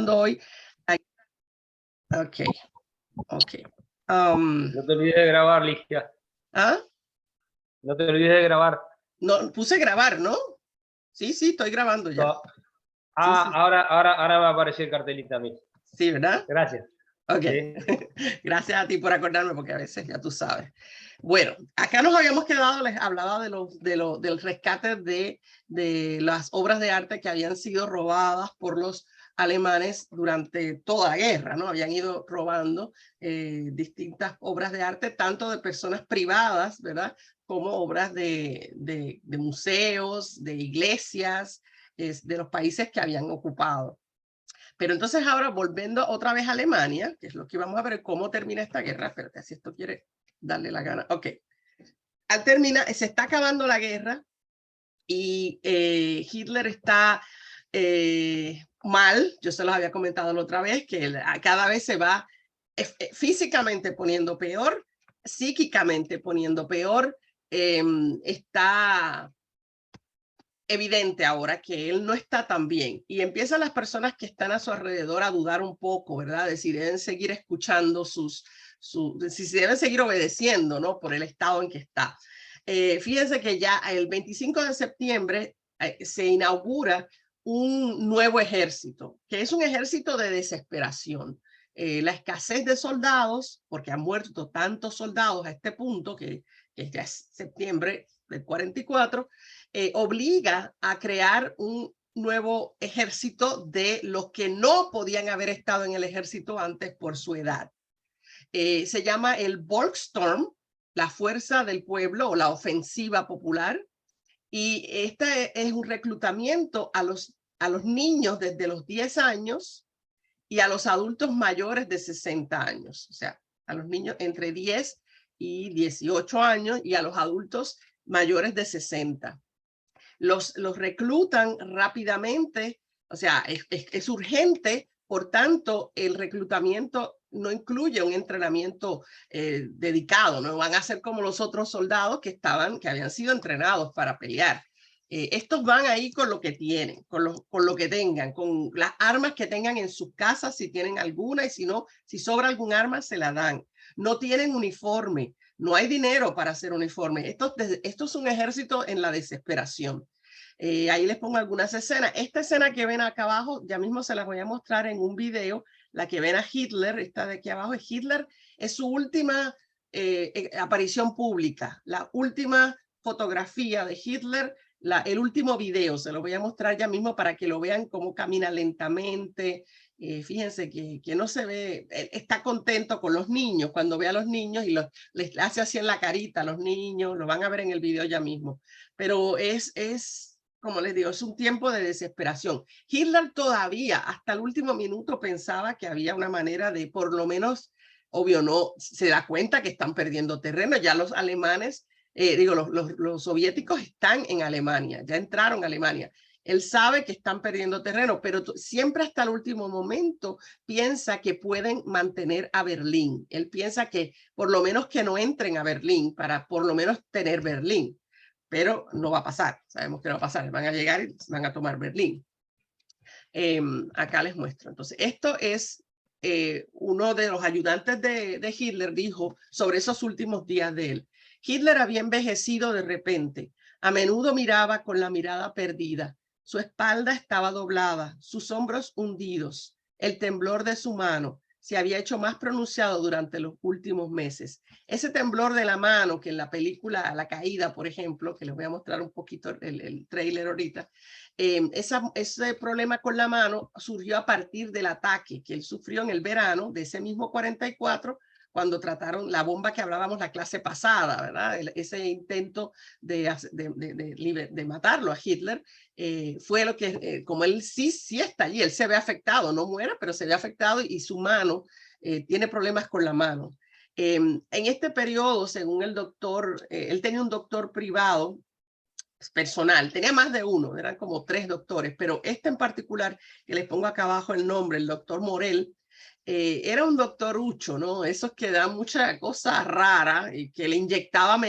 hoy. Ok, ok. No te olvides de grabar, Ligia. ¿Ah? No te olvides de grabar. No, puse grabar, ¿no? Sí, sí, estoy grabando ya. Sí, sí. Ahora va a aparecer el cartelito a mí. Sí, ¿verdad? Gracias. Ok. Sí. Gracias a ti por acordarme, porque a veces ya tú sabes. Bueno, acá nos habíamos quedado, les hablaba del rescate de las obras de arte que habían sido robadas por los alemanes durante toda la guerra, ¿no? Habían ido robando distintas obras de arte, tanto de personas privadas, ¿verdad? Como obras de museos, de iglesias, de los países que habían ocupado. Pero entonces ahora volviendo otra vez a Alemania, que es lo que vamos a ver cómo termina esta guerra. Espérate, si esto quiere darle la gana. Ok. Al terminar, se está acabando la guerra y Hitler está mal. Yo se los había comentado la otra vez, que cada vez se va físicamente poniendo peor, psíquicamente poniendo peor. Está evidente ahora que él no está tan bien y empiezan las personas que están a su alrededor a dudar un poco, ¿verdad? De si deben seguir escuchando si se deben seguir obedeciendo, ¿no? Por el estado en que está. Fíjense que ya el 25 de septiembre se inaugura un nuevo ejército, que es un ejército de desesperación. La escasez de soldados, porque han muerto tantos soldados a este punto, que ya es septiembre del 44, obliga a crear un nuevo ejército de los que no podían haber estado en el ejército antes por su edad. Se llama el Volkssturm, la fuerza del pueblo o la ofensiva popular, y este es un reclutamiento a los niños desde los 10 años y a los adultos mayores de 60 años, o sea, a los niños entre 10 y 18 años y a los adultos mayores de 60. Los reclutan rápidamente, o sea, es urgente, por tanto, el reclutamiento no incluye un entrenamiento dedicado, no van a ser como los otros soldados que habían sido entrenados para pelear. Estos van ahí con lo que tienen, con lo que tengan, con las armas que tengan en sus casas, si tienen alguna, y si no, si sobra algún arma, se la dan. No tienen uniforme, no hay dinero para hacer uniforme. Esto es un ejército en la desesperación. Ahí les pongo algunas escenas. Esta escena que ven acá abajo, ya mismo se las voy a mostrar en un video. La que ven a Hitler, esta de aquí abajo es Hitler, es su última aparición pública, la última fotografía de Hitler, el último video, se lo voy a mostrar ya mismo para que lo vean cómo camina lentamente. Fíjense que no se ve, está contento con los niños, cuando ve a los niños y les hace así en la carita a los niños, lo van a ver en el video ya mismo. Pero como les digo, es un tiempo de desesperación. Hitler todavía, hasta el último minuto, pensaba que había una manera de, por lo menos, obvio, no, se da cuenta que están perdiendo terreno. Ya los alemanes, los soviéticos están en Alemania, ya entraron a Alemania. Él sabe que están perdiendo terreno, pero siempre hasta el último momento piensa que pueden mantener a Berlín. Él piensa que por lo menos que no entren a Berlín para por lo menos tener Berlín. Pero no va a pasar, sabemos que no va a pasar, van a llegar y van a tomar Berlín. Acá les muestro. Entonces, esto es uno de los ayudantes de Hitler dijo sobre esos últimos días de él. Hitler había envejecido de repente, a menudo miraba con la mirada perdida, su espalda estaba doblada, sus hombros hundidos, el temblor de su mano se había hecho más pronunciado durante los últimos meses. Ese temblor de la mano que en la película La Caída, por ejemplo, que les voy a mostrar un poquito el tráiler ahorita, ese problema con la mano surgió a partir del ataque que él sufrió en el verano de ese mismo 44, cuando trataron la bomba que hablábamos la clase pasada, ¿verdad? Ese intento de matarlo a Hitler, fue lo que, como él sí está allí, él se ve afectado, no muere, pero se ve afectado y su mano tiene problemas con la mano. En este periodo, según el doctor, él tenía un doctor privado, personal, tenía más de uno, eran como 3 doctores, pero este en particular, que les pongo acá abajo el nombre, el doctor Morel, era un doctorucho, ¿no? Esos que dan mucha cosa rara y que le inyectaba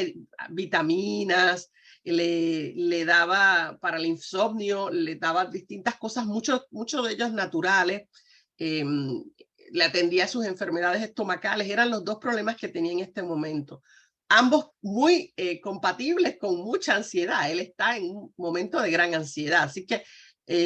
vitaminas, le daba para el insomnio, le daba distintas cosas, muchos de ellos naturales, le atendía sus enfermedades estomacales. Eran los dos problemas que tenía en este momento. Ambos muy compatibles con mucha ansiedad. Él está en un momento de gran ansiedad, así que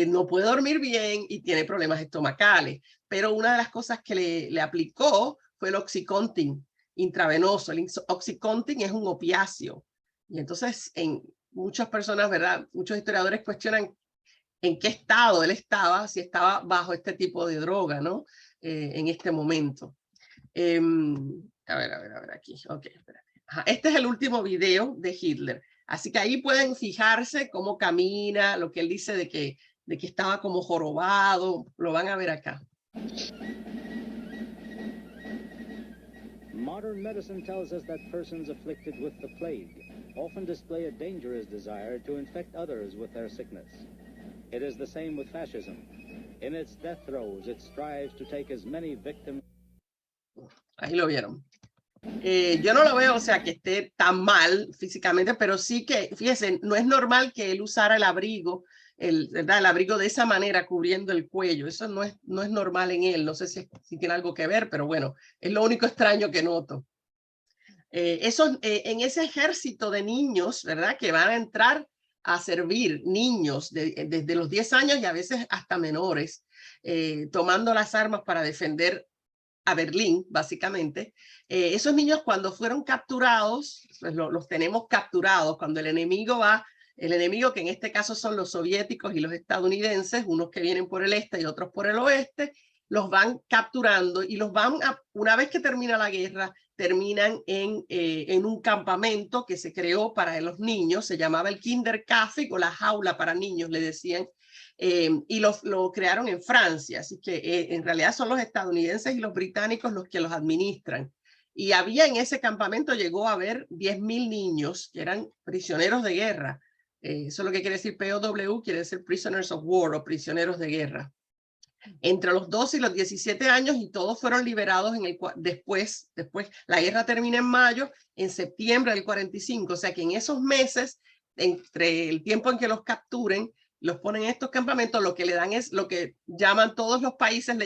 no puede dormir bien y tiene problemas estomacales. Pero una de las cosas que le aplicó fue el Oxycontin intravenoso. El Oxycontin es un opiáceo. Y entonces muchas personas, ¿verdad? Muchos historiadores cuestionan en qué estado él estaba, si estaba bajo este tipo de droga, ¿no? En este momento. A ver, aquí. Ok, espérate. Ajá, este es el último video de Hitler. Así que ahí pueden fijarse cómo camina, lo que él dice de que estaba como jorobado. Lo van a ver acá. Modern medicine tells us that persons afflicted with the plague often display a dangerous desire to infect others with their sickness. It is the same with fascism. In its death throes, it strives to take as many victims. Ahí lo vieron. Yo no lo veo, o sea, que esté tan mal físicamente, pero sí que, fíjense, no es normal que él usara el abrigo, ¿verdad? El abrigo de esa manera, cubriendo el cuello. Eso no es normal en él. No sé si tiene algo que ver, pero bueno, es lo único extraño que noto. En ese ejército de niños, ¿verdad? Que van a entrar a servir, niños desde los 10 años y a veces hasta menores, tomando las armas para defender a Berlín, básicamente. Esos niños, cuando fueron capturados, pues los tenemos capturados, cuando el enemigo que en este caso son los soviéticos y los estadounidenses, unos que vienen por el este y otros por el oeste, los van capturando y una vez que termina la guerra, terminan en un campamento que se creó para los niños, se llamaba el Kinderkäfig o la jaula para niños, le decían, y lo crearon en Francia, así que en realidad son los estadounidenses y los británicos los que los administran. Y había en ese campamento, llegó a haber 10.000 niños que eran prisioneros de guerra. Eso es lo que quiere decir POW, quiere decir Prisoners of War o prisioneros de guerra. Entre los 12 y los 17 años, y todos fueron liberados después la guerra termina en mayo, en septiembre del 45, o sea que en esos meses, entre el tiempo en que los capturen, los ponen en estos campamentos, lo que le dan es lo que llaman todos los países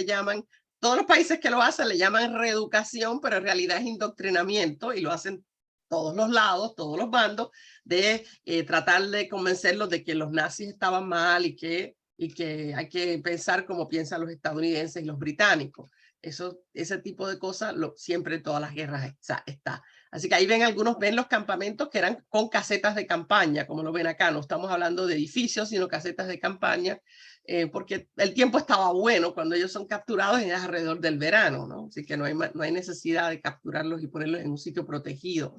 que lo hacen le llaman reeducación, pero en realidad es indoctrinamiento y lo hacen todos los lados, todos los bandos, de tratar de convencerlos de que los nazis estaban mal y que hay que pensar como piensan los estadounidenses y los británicos. Ese tipo de cosas siempre en todas las guerras está. Así que ahí ven los campamentos que eran con casetas de campaña, como lo ven acá. No estamos hablando de edificios, sino casetas de campaña, porque el tiempo estaba bueno cuando ellos son capturados y es alrededor del verano, ¿no? Así que no hay necesidad de capturarlos y ponerlos en un sitio protegido.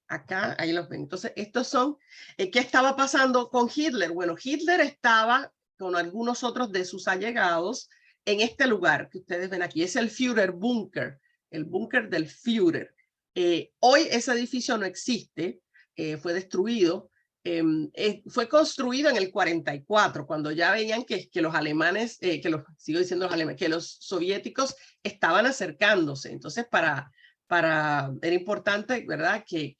Acá, ahí los ven. Entonces, estos son, ¿qué estaba pasando con Hitler? Bueno, Hitler estaba con algunos otros de sus allegados en este lugar que ustedes ven aquí. Es el Führerbunker, el búnker del Führer. Hoy ese edificio no existe, fue destruido. Fue construido en el 44, cuando ya veían que los alemanes, que los soviéticos estaban acercándose. Entonces, era importante, ¿verdad? Que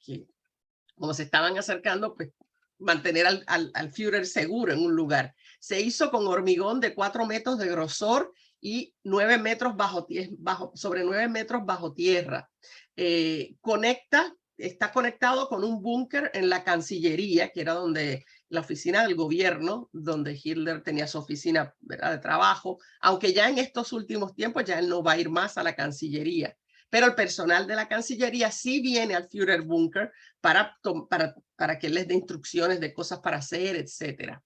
como se estaban acercando, pues mantener al Führer seguro en un lugar. Se hizo con hormigón de 4 metros de grosor y 9 metros sobre 9 metros bajo tierra. Está conectado con un búnker en la Cancillería, que era la oficina del gobierno, donde Hitler tenía su oficina, ¿verdad?, de trabajo, aunque ya en estos últimos tiempos ya él no va a ir más a la Cancillería. Pero el personal de la Cancillería sí viene al Führerbunker para que les dé instrucciones de cosas para hacer, etc.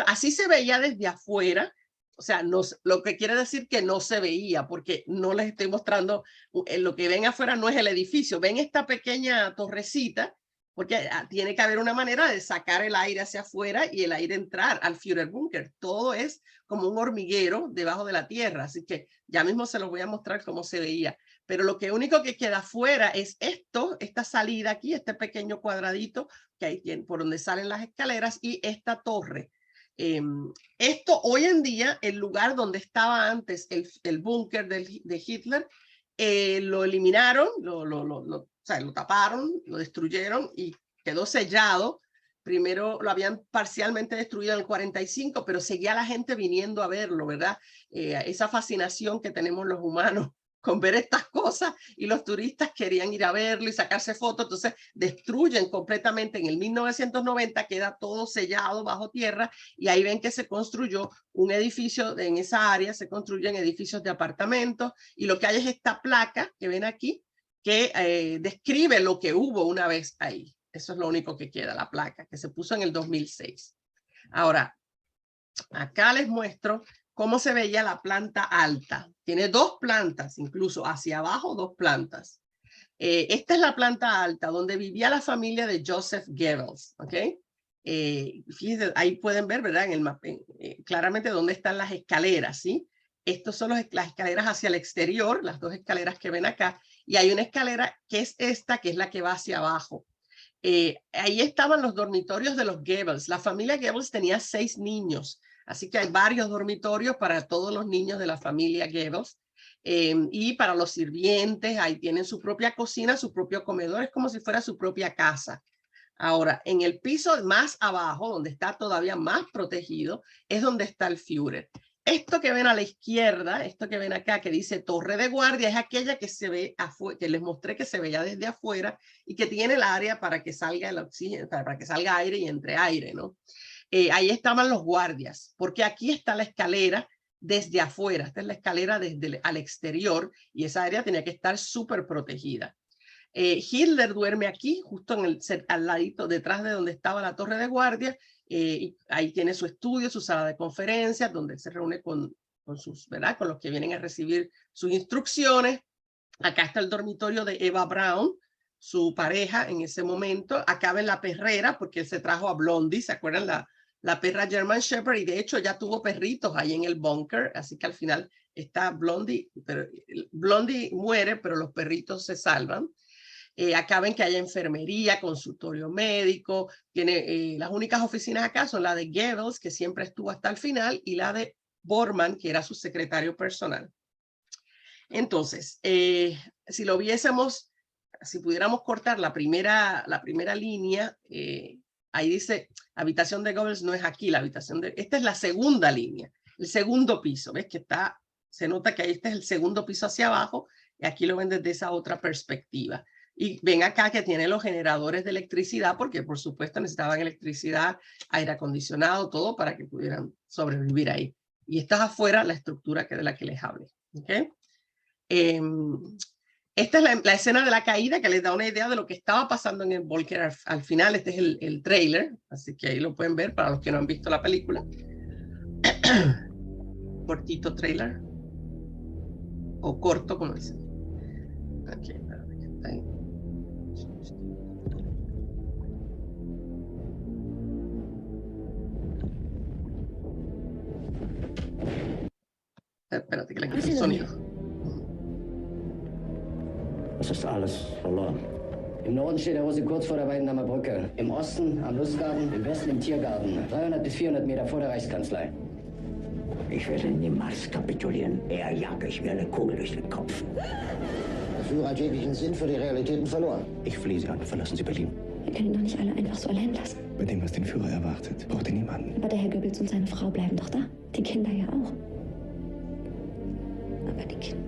Así se veía desde afuera, o sea, lo que quiere decir que no se veía, porque no les estoy mostrando, lo que ven afuera no es el edificio, ven esta pequeña torrecita, porque tiene que haber una manera de sacar el aire hacia afuera y el aire entrar al Führerbunker. Todo es como un hormiguero debajo de la tierra, así que ya mismo se los voy a mostrar cómo se veía. Pero lo único que queda afuera es esta salida aquí, este pequeño cuadradito que hay por donde salen las escaleras, y esta torre. Esto hoy en día, el lugar donde estaba antes el búnker de Hitler, lo eliminaron, lo taparon, lo destruyeron y quedó sellado primero lo habían parcialmente destruido en el 45, pero seguía la gente viniendo a verlo, ¿verdad? Esa fascinación que tenemos los humanos con ver estas cosas, y los turistas querían ir a verlo y sacarse fotos, entonces destruyen completamente. En el 1990 queda todo sellado bajo tierra, y ahí ven que se construyó un edificio, en esa área se construyen edificios de apartamentos, y lo que hay es esta placa que ven aquí, que describe lo que hubo una vez ahí. Eso es lo único que queda, la placa, que se puso en el 2006. Ahora, acá les muestro cómo se veía la planta alta. Tiene dos plantas, incluso hacia abajo, dos plantas. Esta es la planta alta donde vivía la familia de Joseph Goebbels, ¿ok? Fíjense, ahí pueden ver, ¿verdad? En el mapa, claramente dónde están las escaleras, ¿sí? Estas son las escaleras hacia el exterior, las dos escaleras que ven acá, y hay una escalera que es esta, que es la que va hacia abajo. Ahí estaban los dormitorios de los Goebbels. La familia Goebbels tenía 6 niños, así que hay varios dormitorios para todos los niños de la familia Goebbels. Y para los sirvientes, ahí tienen su propia cocina, su propio comedor, es como si fuera su propia casa. Ahora, en el piso más abajo, donde está todavía más protegido, es donde está el Führer. Esto que ven a la izquierda, esto que ven acá, que dice Torre de Guardia, es aquella que se ve afuera, que les mostré que se veía desde afuera y que tiene el área para que salga el oxígeno, para que salga aire y entre aire, ¿no? Ahí estaban los guardias, porque aquí está la escalera desde afuera. Esta es la escalera desde al exterior, y esa área tenía que estar súper protegida. Hitler duerme aquí, justo al ladito, detrás de donde estaba la torre de guardia. Y ahí tiene su estudio, su sala de conferencias, donde se reúne con sus, ¿verdad? Con los que vienen a recibir sus instrucciones. Acá está el dormitorio de Eva Braun, su pareja en ese momento. Acá ven la perrera, porque él se trajo a Blondie, ¿se acuerdan? La perra German Shepherd, y de hecho ya tuvo perritos ahí en el búnker, así que al final está Blondie, pero Blondie muere, pero los perritos se salvan. Acá ven que hay enfermería, consultorio médico, tiene las únicas oficinas acá son la de Goebbels, que siempre estuvo hasta el final, y la de Bormann, que era su secretario personal. Entonces, si lo viésemos, si pudiéramos cortar la primera línea, ahí dice habitación de Goebbels, no es aquí la habitación de, esta es la segunda línea, el segundo piso, ves que está, se nota que ahí este es el segundo piso hacia abajo, y aquí lo ven desde esa otra perspectiva. Y ven acá que tiene los generadores de electricidad, porque por supuesto necesitaban electricidad, aire acondicionado, todo para que pudieran sobrevivir ahí. Y esta es afuera la estructura de la que les hablé. ¿Okay? Esta es la escena de la caída, que les da una idea de lo que estaba pasando en el búnker al final. Este es el trailer, así que ahí lo pueden ver para los que no han visto la película. Cortito trailer. O corto, como dicen. Ok, espérate que está ahí. Espérate que le quito el sonido. Es ist alles verloren. Im Norden steht der Russe kurz vor der Weidenhammer Brücke. Im Osten am Lustgarten, im Westen im Tiergarten. 300 bis 400 Meter vor der Reichskanzlei. Ich werde niemals kapitulieren. Eher jage ich mir eine Kugel durch den Kopf. Der Führer hat jeglichen Sinn für die Realitäten verloren. Ich flehe Sie an, verlassen Sie Berlin. Wir können ihn doch nicht alle einfach so allein lassen. Bei dem, was den Führer erwartet, braucht er niemanden. Aber der Herr Goebbels und seine Frau bleiben doch da. Die Kinder ja auch. Aber die Kinder...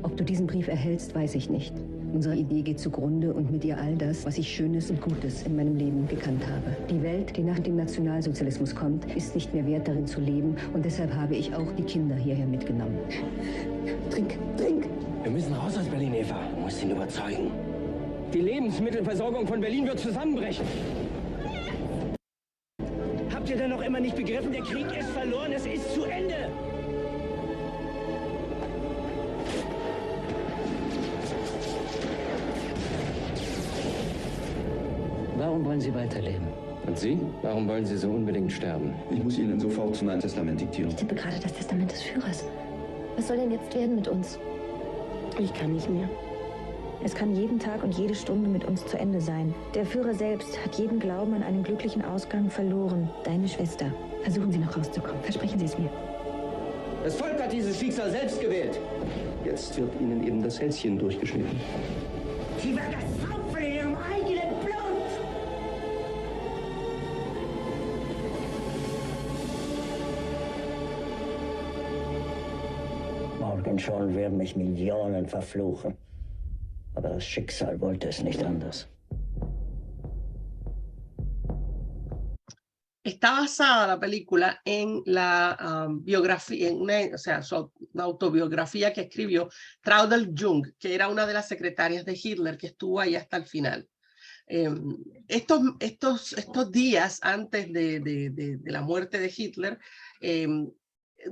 Ob du diesen Brief erhältst, weiß ich nicht. Unsere Idee geht zugrunde und mit ihr all das, was ich Schönes und Gutes in meinem Leben gekannt habe. Die Welt, die nach dem Nationalsozialismus kommt, ist nicht mehr wert, darin zu leben. Und deshalb habe ich auch die Kinder hierher mitgenommen. Trink, trink. Wir müssen raus aus Berlin, Eva. Du musst ihn überzeugen. Die Lebensmittelversorgung von Berlin wird zusammenbrechen. Habt ihr denn noch immer nicht begriffen? Der Krieg ist verloren, es ist zu Ende. Warum wollen Sie weiterleben? Und Sie? Warum wollen Sie so unbedingt sterben? Ich muss Ihnen sofort mein Testament diktieren. Ich tippe gerade das Testament des Führers. Was soll denn jetzt werden mit uns? Ich kann nicht mehr. Es kann jeden Tag und jede Stunde mit uns zu Ende sein. Der Führer selbst hat jeden Glauben an einen glücklichen Ausgang verloren. Deine Schwester. Versuchen Sie noch rauszukommen. Versprechen Sie es mir. Das Volk hat dieses Schicksal selbst gewählt. Jetzt wird Ihnen eben das Hälschen durchgeschnitten. Sie war das Haupt von ihrem eigenen Blut. und schon werden mich Millionen verfluchen. Aber das Schicksal wollte es nicht anders. Está basada la película en la biografía, en una autobiografía que escribió Traudl Jung, que era una de las secretarias de Hitler, que estuvo ahí hasta el final. Estos días antes de la muerte de Hitler,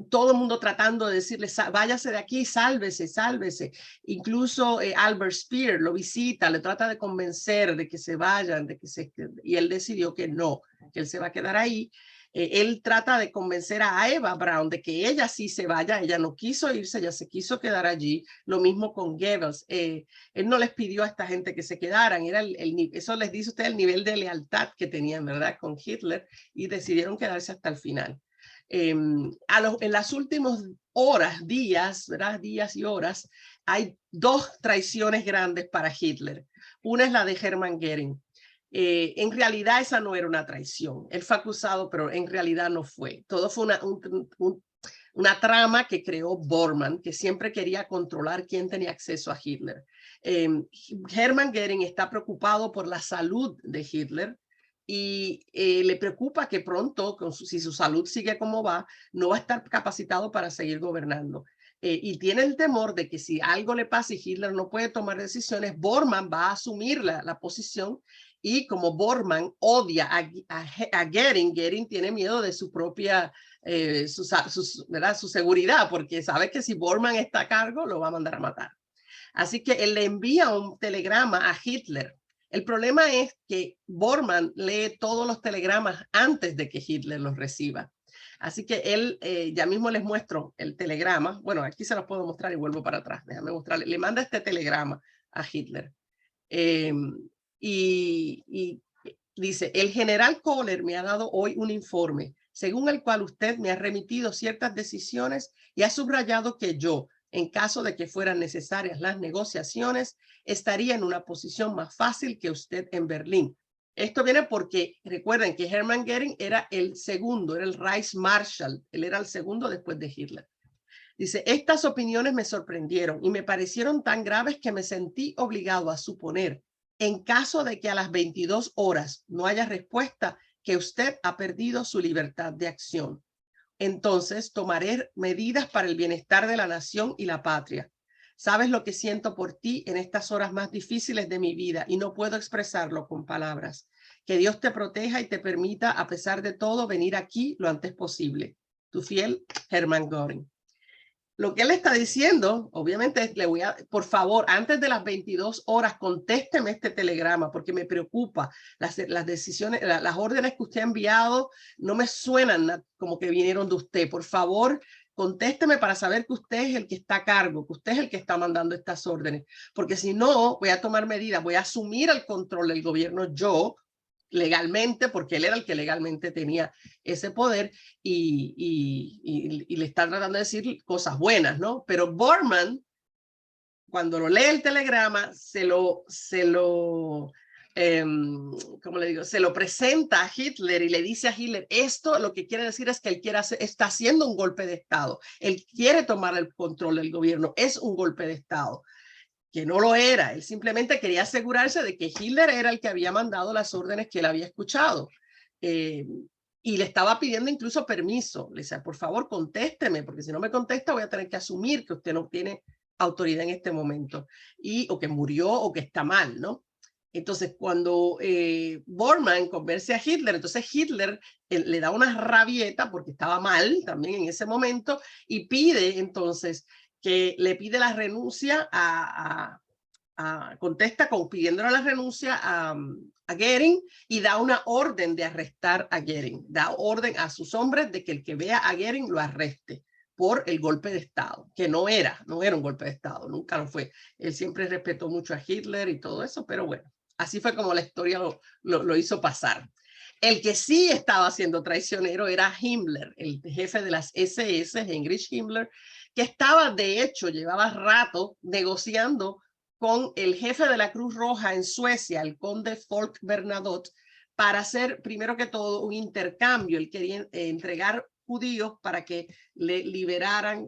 todo el mundo tratando de decirle, váyase de aquí, sálvese, sálvese. Incluso Albert Speer lo visita, le trata de convencer de que se vayan, y él decidió que no, que él se va a quedar ahí. Él trata de convencer a Eva Braun de que ella sí se vaya, ella no quiso irse, ella se quiso quedar allí. Lo mismo con Goebbels. Él no les pidió a esta gente que se quedaran, era eso les dice usted el nivel de lealtad que tenían, ¿verdad?, con Hitler, y decidieron quedarse hasta el final. En las últimas horas, días, ¿verdad?, días y horas, hay dos traiciones grandes para Hitler. Una es la de Hermann Göring. En realidad esa no era una traición. Él fue acusado, pero en realidad no fue. Todo fue una trama que creó Bormann, que siempre quería controlar quién tenía acceso a Hitler. Hermann Göring está preocupado por la salud de Hitler y le preocupa que pronto, si su salud sigue como va, no va a estar capacitado para seguir gobernando. Y tiene el temor de que si algo le pasa y Hitler no puede tomar decisiones, Bormann va a asumir la posición. Y como Bormann odia a Göring, Göring tiene miedo de su propia su seguridad, porque sabe que si Bormann está a cargo, lo va a mandar a matar. Así que él le envía un telegrama a Hitler. El problema es que Bormann lee todos los telegramas antes de que Hitler los reciba. Así que él, ya mismo les muestro el telegrama. Bueno, aquí se los puedo mostrar y vuelvo para atrás. Déjame mostrarle. Le manda este telegrama a Hitler. Y dice, el general Kohler me ha dado hoy un informe, según el cual usted me ha remitido ciertas decisiones y ha subrayado que yo, en caso de que fueran necesarias las negociaciones, estaría en una posición más fácil que usted en Berlín. Esto viene porque recuerden que Hermann Göring era el segundo, era el Reichsmarschall, él era el segundo después de Hitler. Dice, estas opiniones me sorprendieron y me parecieron tan graves que me sentí obligado a suponer, en caso de que a las 22 horas no haya respuesta, que usted ha perdido su libertad de acción. Entonces tomaré medidas para el bienestar de la nación y la patria. Sabes lo que siento por ti en estas horas más difíciles de mi vida y no puedo expresarlo con palabras. Que Dios te proteja y te permita, a pesar de todo, venir aquí lo antes posible. Tu fiel Hermann Göring. Lo que él está diciendo, obviamente, por favor, antes de las 22 horas, contésteme este telegrama, porque me preocupa. Las decisiones, las órdenes que usted ha enviado no me suenan como que vinieron de usted. Por favor, contésteme para saber que usted es el que está a cargo, que usted es el que está mandando estas órdenes. Porque si no, voy a tomar medidas, voy a asumir el control del gobierno yo, legalmente, porque él era el que legalmente tenía ese poder y le está tratando de decir cosas buenas, ¿no? Pero Bormann, cuando lo lee el telegrama, se lo presenta a Hitler y le dice a Hitler, esto lo que quiere decir es que él está haciendo un golpe de Estado. Él quiere tomar el control del gobierno, es un golpe de Estado. Que no lo era, él simplemente quería asegurarse de que Hitler era el que había mandado las órdenes que él había escuchado. Y le estaba pidiendo incluso permiso. Le decía, por favor, contésteme, porque si no me contesta voy a tener que asumir que usted no tiene autoridad en este momento. O que murió o que está mal, ¿no? Entonces, cuando Bormann convence a Hitler, entonces Hitler le da una rabieta porque estaba mal también en ese momento y pide entonces que le pide la renuncia contesta pidiéndole la renuncia a Göring y da una orden de arrestar a Göring. Da orden a sus hombres de que el que vea a Göring lo arreste por el golpe de Estado, que no era un golpe de Estado, nunca lo fue. Él siempre respetó mucho a Hitler y todo eso, pero bueno, así fue como la historia lo hizo pasar. El que sí estaba siendo traicionero era Himmler, el jefe de las SS, Heinrich Himmler, que estaba, de hecho, llevaba rato negociando con el jefe de la Cruz Roja en Suecia, el conde Folke Bernadotte, para hacer, primero que todo, un intercambio. Él quería entregar judíos para que le liberaran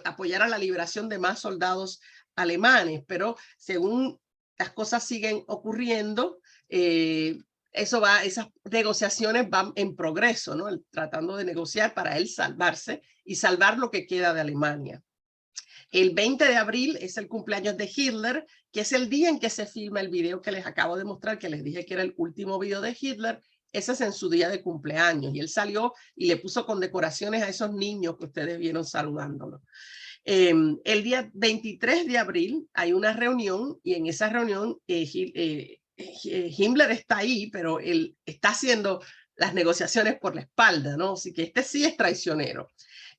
apoyara la liberación de más soldados alemanes, pero según las cosas siguen ocurriendo, esas negociaciones van en progreso, ¿no? Tratando de negociar para él salvarse y salvar lo que queda de Alemania. El 20 de abril es el cumpleaños de Hitler, que es el día en que se filma el video que les acabo de mostrar, que les dije que era el último video de Hitler. Ese es en su día de cumpleaños y él salió y le puso condecoraciones a esos niños que ustedes vieron saludándolo. El día 23 de abril hay una reunión y en esa reunión Himmler está ahí, pero él está haciendo las negociaciones por la espalda, ¿no? Así que este sí es traicionero.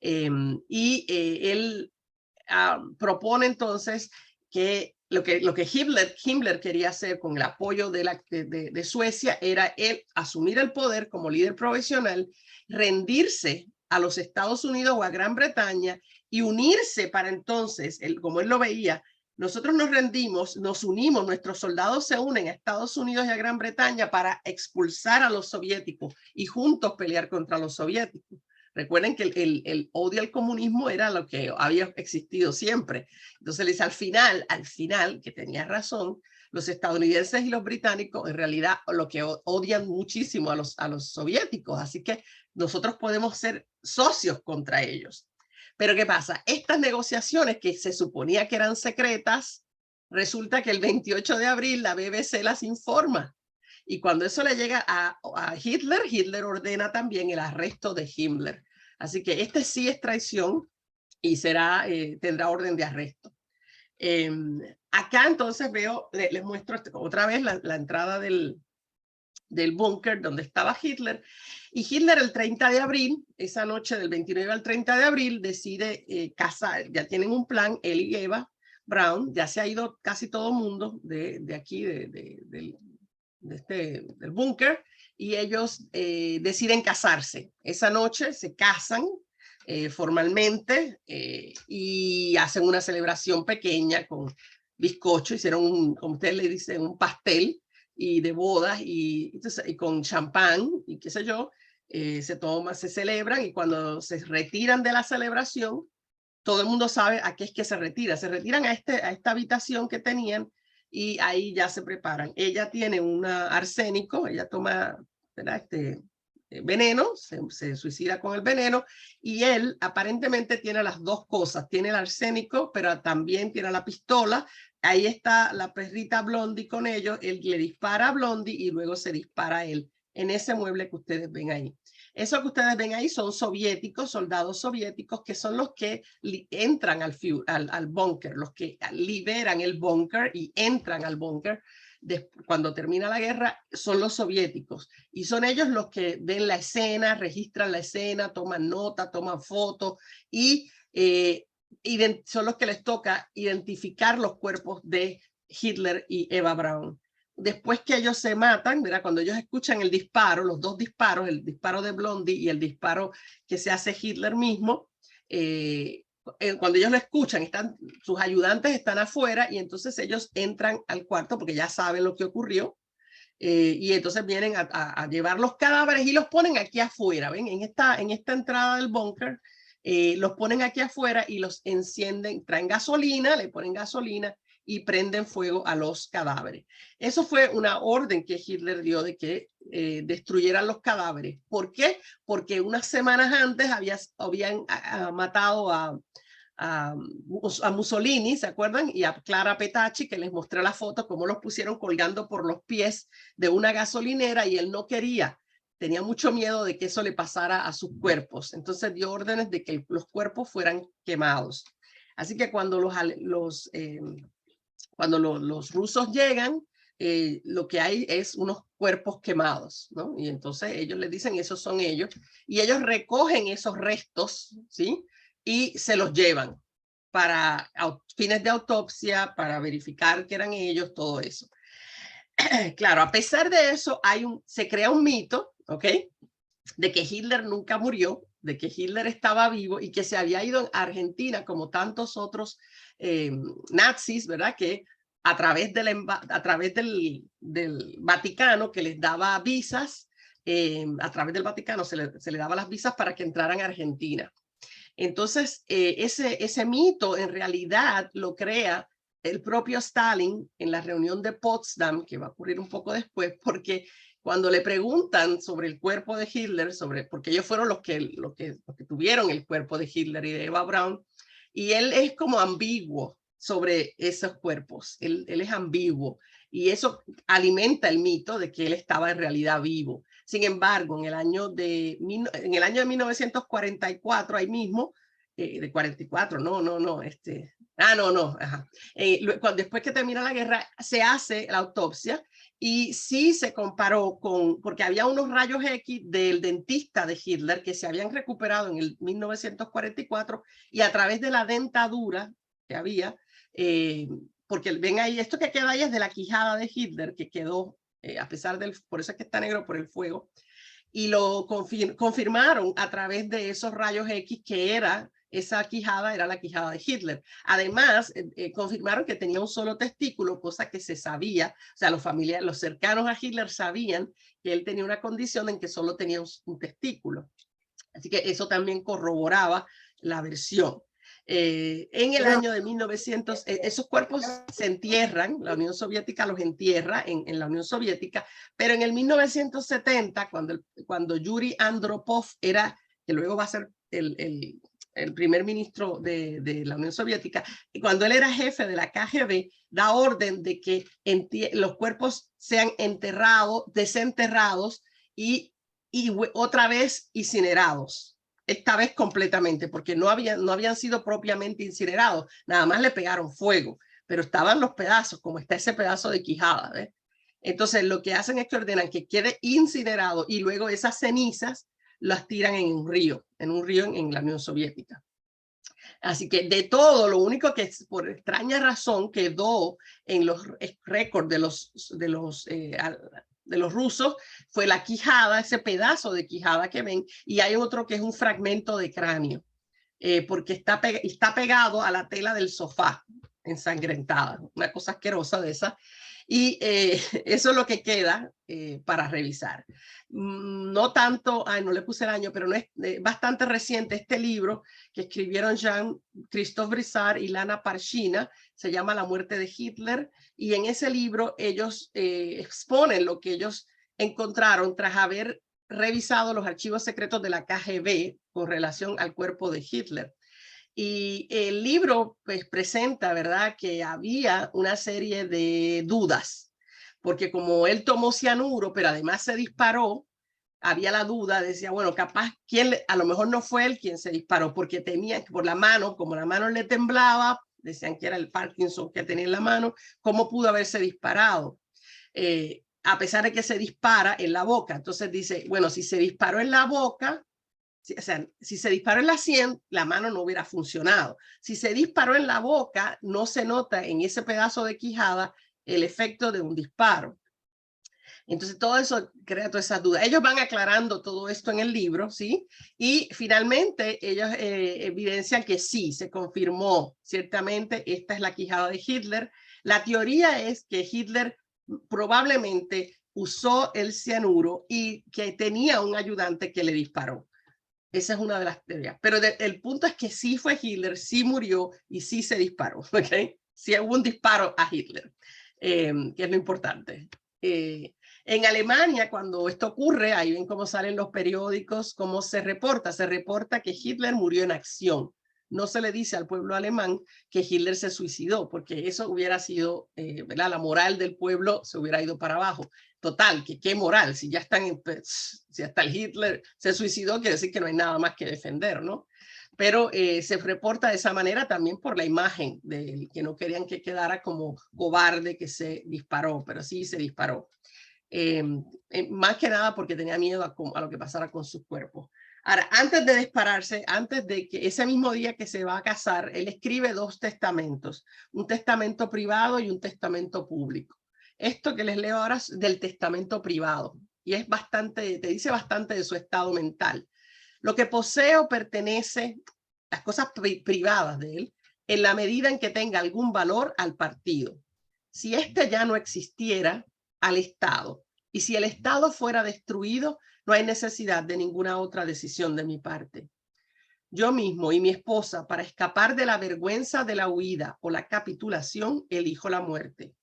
Él propone entonces que lo que Himmler quería hacer con el apoyo de Suecia era él asumir el poder como líder provisional, rendirse a los Estados Unidos o a Gran Bretaña y unirse para entonces, como él lo veía, nosotros nos rendimos, nos unimos, nuestros soldados se unen a Estados Unidos y a Gran Bretaña para expulsar a los soviéticos y juntos pelear contra los soviéticos. Recuerden que el odio al comunismo era lo que había existido siempre. Entonces les al final, que tenía razón, los estadounidenses y los británicos en realidad lo que odian muchísimo a los soviéticos. Así que nosotros podemos ser socios contra ellos. Pero ¿qué pasa? Estas negociaciones que se suponía que eran secretas, resulta que el 28 de abril la BBC las informa. Y cuando eso le llega a Hitler, Hitler ordena también el arresto de Himmler. Así que este sí es traición y tendrá orden de arresto. Acá entonces les muestro otra vez la entrada del búnker donde estaba Hitler. Y Hitler el 30 de abril, esa noche del 29 al 30 de abril, decide casar. Ya tienen un plan, él y Eva Braun. Ya se ha ido casi todo el mundo de aquí, del búnker, y ellos deciden casarse. Esa noche se casan formalmente y hacen una celebración pequeña con bizcocho. Hicieron, como ustedes le dicen, un pastel y de bodas y con champán y qué sé yo, se celebran, y cuando se retiran de la celebración, todo el mundo sabe a qué es que se retiran a esta habitación que tenían y ahí ya se preparan. Ella tiene un arsénico, ella toma, ¿verdad?, veneno, se suicida con el veneno, y él aparentemente tiene las dos cosas, tiene el arsénico, pero también tiene la pistola. Ahí está la perrita Blondie con ellos, él le dispara a Blondie y luego se dispara a él en ese mueble que ustedes ven ahí. Eso que ustedes ven ahí son soviéticos, soldados soviéticos, que son los que entran al búnker, los que liberan el búnker y entran al búnker. Cuando termina la guerra, son los soviéticos y son ellos los que ven la escena, registran la escena, toman nota, toman fotos y son los que les toca identificar los cuerpos de Hitler y Eva Braun. Después que ellos se matan, ¿verdad?, cuando ellos escuchan el disparo, los dos disparos, el disparo de Blondie y el disparo que se hace Hitler mismo, cuando ellos lo escuchan, sus ayudantes están afuera y entonces ellos entran al cuarto porque ya saben lo que ocurrió, y entonces vienen a llevar los cadáveres y los ponen aquí afuera. ¿Ven? En esta entrada del búnker los ponen aquí afuera y los encienden, traen gasolina, le ponen gasolina y prenden fuego a los cadáveres. Eso fue una orden que Hitler dio de que destruyeran los cadáveres. ¿Por qué? Porque unas semanas antes habían matado a Mussolini, ¿se acuerdan? Y a Clara Petacci, que les mostré la foto, cómo los pusieron colgando por los pies de una gasolinera, y él no quería, tenía mucho miedo de que eso le pasara a sus cuerpos. Entonces dio órdenes de que los cuerpos fueran quemados. Así que cuando los rusos llegan, lo que hay es unos cuerpos quemados, ¿no? Y entonces ellos les dicen, esos son ellos, y ellos recogen esos restos, ¿sí?, y se los llevan para fines de autopsia, para verificar que eran ellos, todo eso. Claro, a pesar de eso, se crea un mito, ¿ok?, de que Hitler nunca murió, de que Hitler estaba vivo y que se había ido a Argentina como tantos otros nazis, ¿verdad?, que a través del Vaticano, que les daba visas, a través del Vaticano se le daba las visas para que entraran a Argentina. Entonces, ese mito en realidad lo crea el propio Stalin en la reunión de Potsdam, que va a ocurrir un poco después, porque cuando le preguntan sobre el cuerpo de Hitler, porque ellos fueron los que tuvieron el cuerpo de Hitler y de Eva Braun, y él es como ambiguo sobre esos cuerpos, él es ambiguo, y eso alimenta el mito de que él estaba en realidad vivo. Sin embargo, en el año de 1944, ahí mismo, de 44, después que termina la guerra, se hace la autopsia y sí se comparó porque había unos rayos X del dentista de Hitler que se habían recuperado en el 1944 y a través de la dentadura que había, porque ven ahí, esto que queda ahí es de la quijada de Hitler que quedó, a pesar por eso es que está negro por el fuego, y lo confirmaron a través de esos rayos X que esa quijada era la quijada de Hitler. Además, confirmaron que tenía un solo testículo, cosa que se sabía, o sea, los cercanos a Hitler sabían que él tenía una condición en que solo tenía un testículo. Así que eso también corroboraba la versión. En el año de 1900, esos cuerpos se entierran, la Unión Soviética los entierra en la Unión Soviética, pero en el 1970, cuando Yuri Andropov que luego va a ser el primer ministro de la Unión Soviética, y cuando él era jefe de la KGB, da orden de que los cuerpos sean desenterrados y otra vez incinerados. Esta vez completamente, porque no habían sido propiamente incinerados, nada más le pegaron fuego, pero estaban los pedazos, como está ese pedazo de quijada, ¿ves? Entonces lo que hacen es que ordenan que quede incinerado y luego esas cenizas las tiran en un río en la Unión Soviética. Así que de todo, lo único que por extraña razón quedó en los récords de los rusos fue la quijada, ese pedazo de quijada que ven, y hay otro que es un fragmento de cráneo, porque está pegado a la tela del sofá, ensangrentada, una cosa asquerosa de esa, y eso es lo que queda para revisar. No tanto, no le puse el año, pero no es bastante reciente este libro que escribieron Jean-Christophe Brissard y Lana Parshina, se llama La muerte de Hitler, y en ese libro ellos exponen lo que ellos encontraron tras haber revisado los archivos secretos de la KGB con relación al cuerpo de Hitler. Y el libro pues presenta, ¿verdad?, que había una serie de dudas, porque como él tomó cianuro, pero además se disparó, había la duda, decía, bueno, capaz, a lo mejor no fue él quien se disparó, porque tenía por la mano, como la mano le temblaba, decían que era el Parkinson que tenía en la mano, ¿cómo pudo haberse disparado? A pesar de que se dispara en la boca. Entonces dice, bueno, si se disparó en la boca, o sea, si se disparó en la sien, la mano no hubiera funcionado. Si se disparó en la boca, no se nota en ese pedazo de quijada el efecto de un disparo. Entonces todo eso crea todas esas dudas. Ellos van aclarando todo esto en el libro, ¿sí? Y finalmente ellos evidencian que sí, se confirmó ciertamente, esta es la quijada de Hitler. La teoría es que Hitler probablemente usó el cianuro y que tenía un ayudante que le disparó. Esa es una de las teorías. Pero el punto es que sí fue Hitler, sí murió y sí se disparó. ¿Okay? Sí hubo un disparo a Hitler, que es lo importante. En Alemania, cuando esto ocurre, ahí ven cómo salen los periódicos, cómo se reporta que Hitler murió en acción. No se le dice al pueblo alemán que Hitler se suicidó, porque eso hubiera sido, ¿verdad? La moral del pueblo se hubiera ido para abajo. Total, que qué moral, si ya si hasta el Hitler se suicidó, quiere decir que no hay nada más que defender, ¿no? Pero se reporta de esa manera también por la imagen de que no querían que quedara como cobarde que se disparó, pero sí se disparó. Más que nada porque tenía miedo a lo que pasara con sus cuerpos. Ahora, antes de dispararse, antes de que ese mismo día que se va a casar, él escribe 2 testamentos, un testamento privado y un testamento público. Esto que les leo ahora es del testamento privado y es bastante, te dice bastante de su estado mental. Lo que posee o pertenece, las cosas privadas de él, en la medida en que tenga algún valor al partido. Si este ya no existiera, al Estado. Y si el Estado fuera destruido, no hay necesidad de ninguna otra decisión de mi parte. Yo mismo y mi esposa, para escapar de la vergüenza de la huida o la capitulación, elijo la muerte.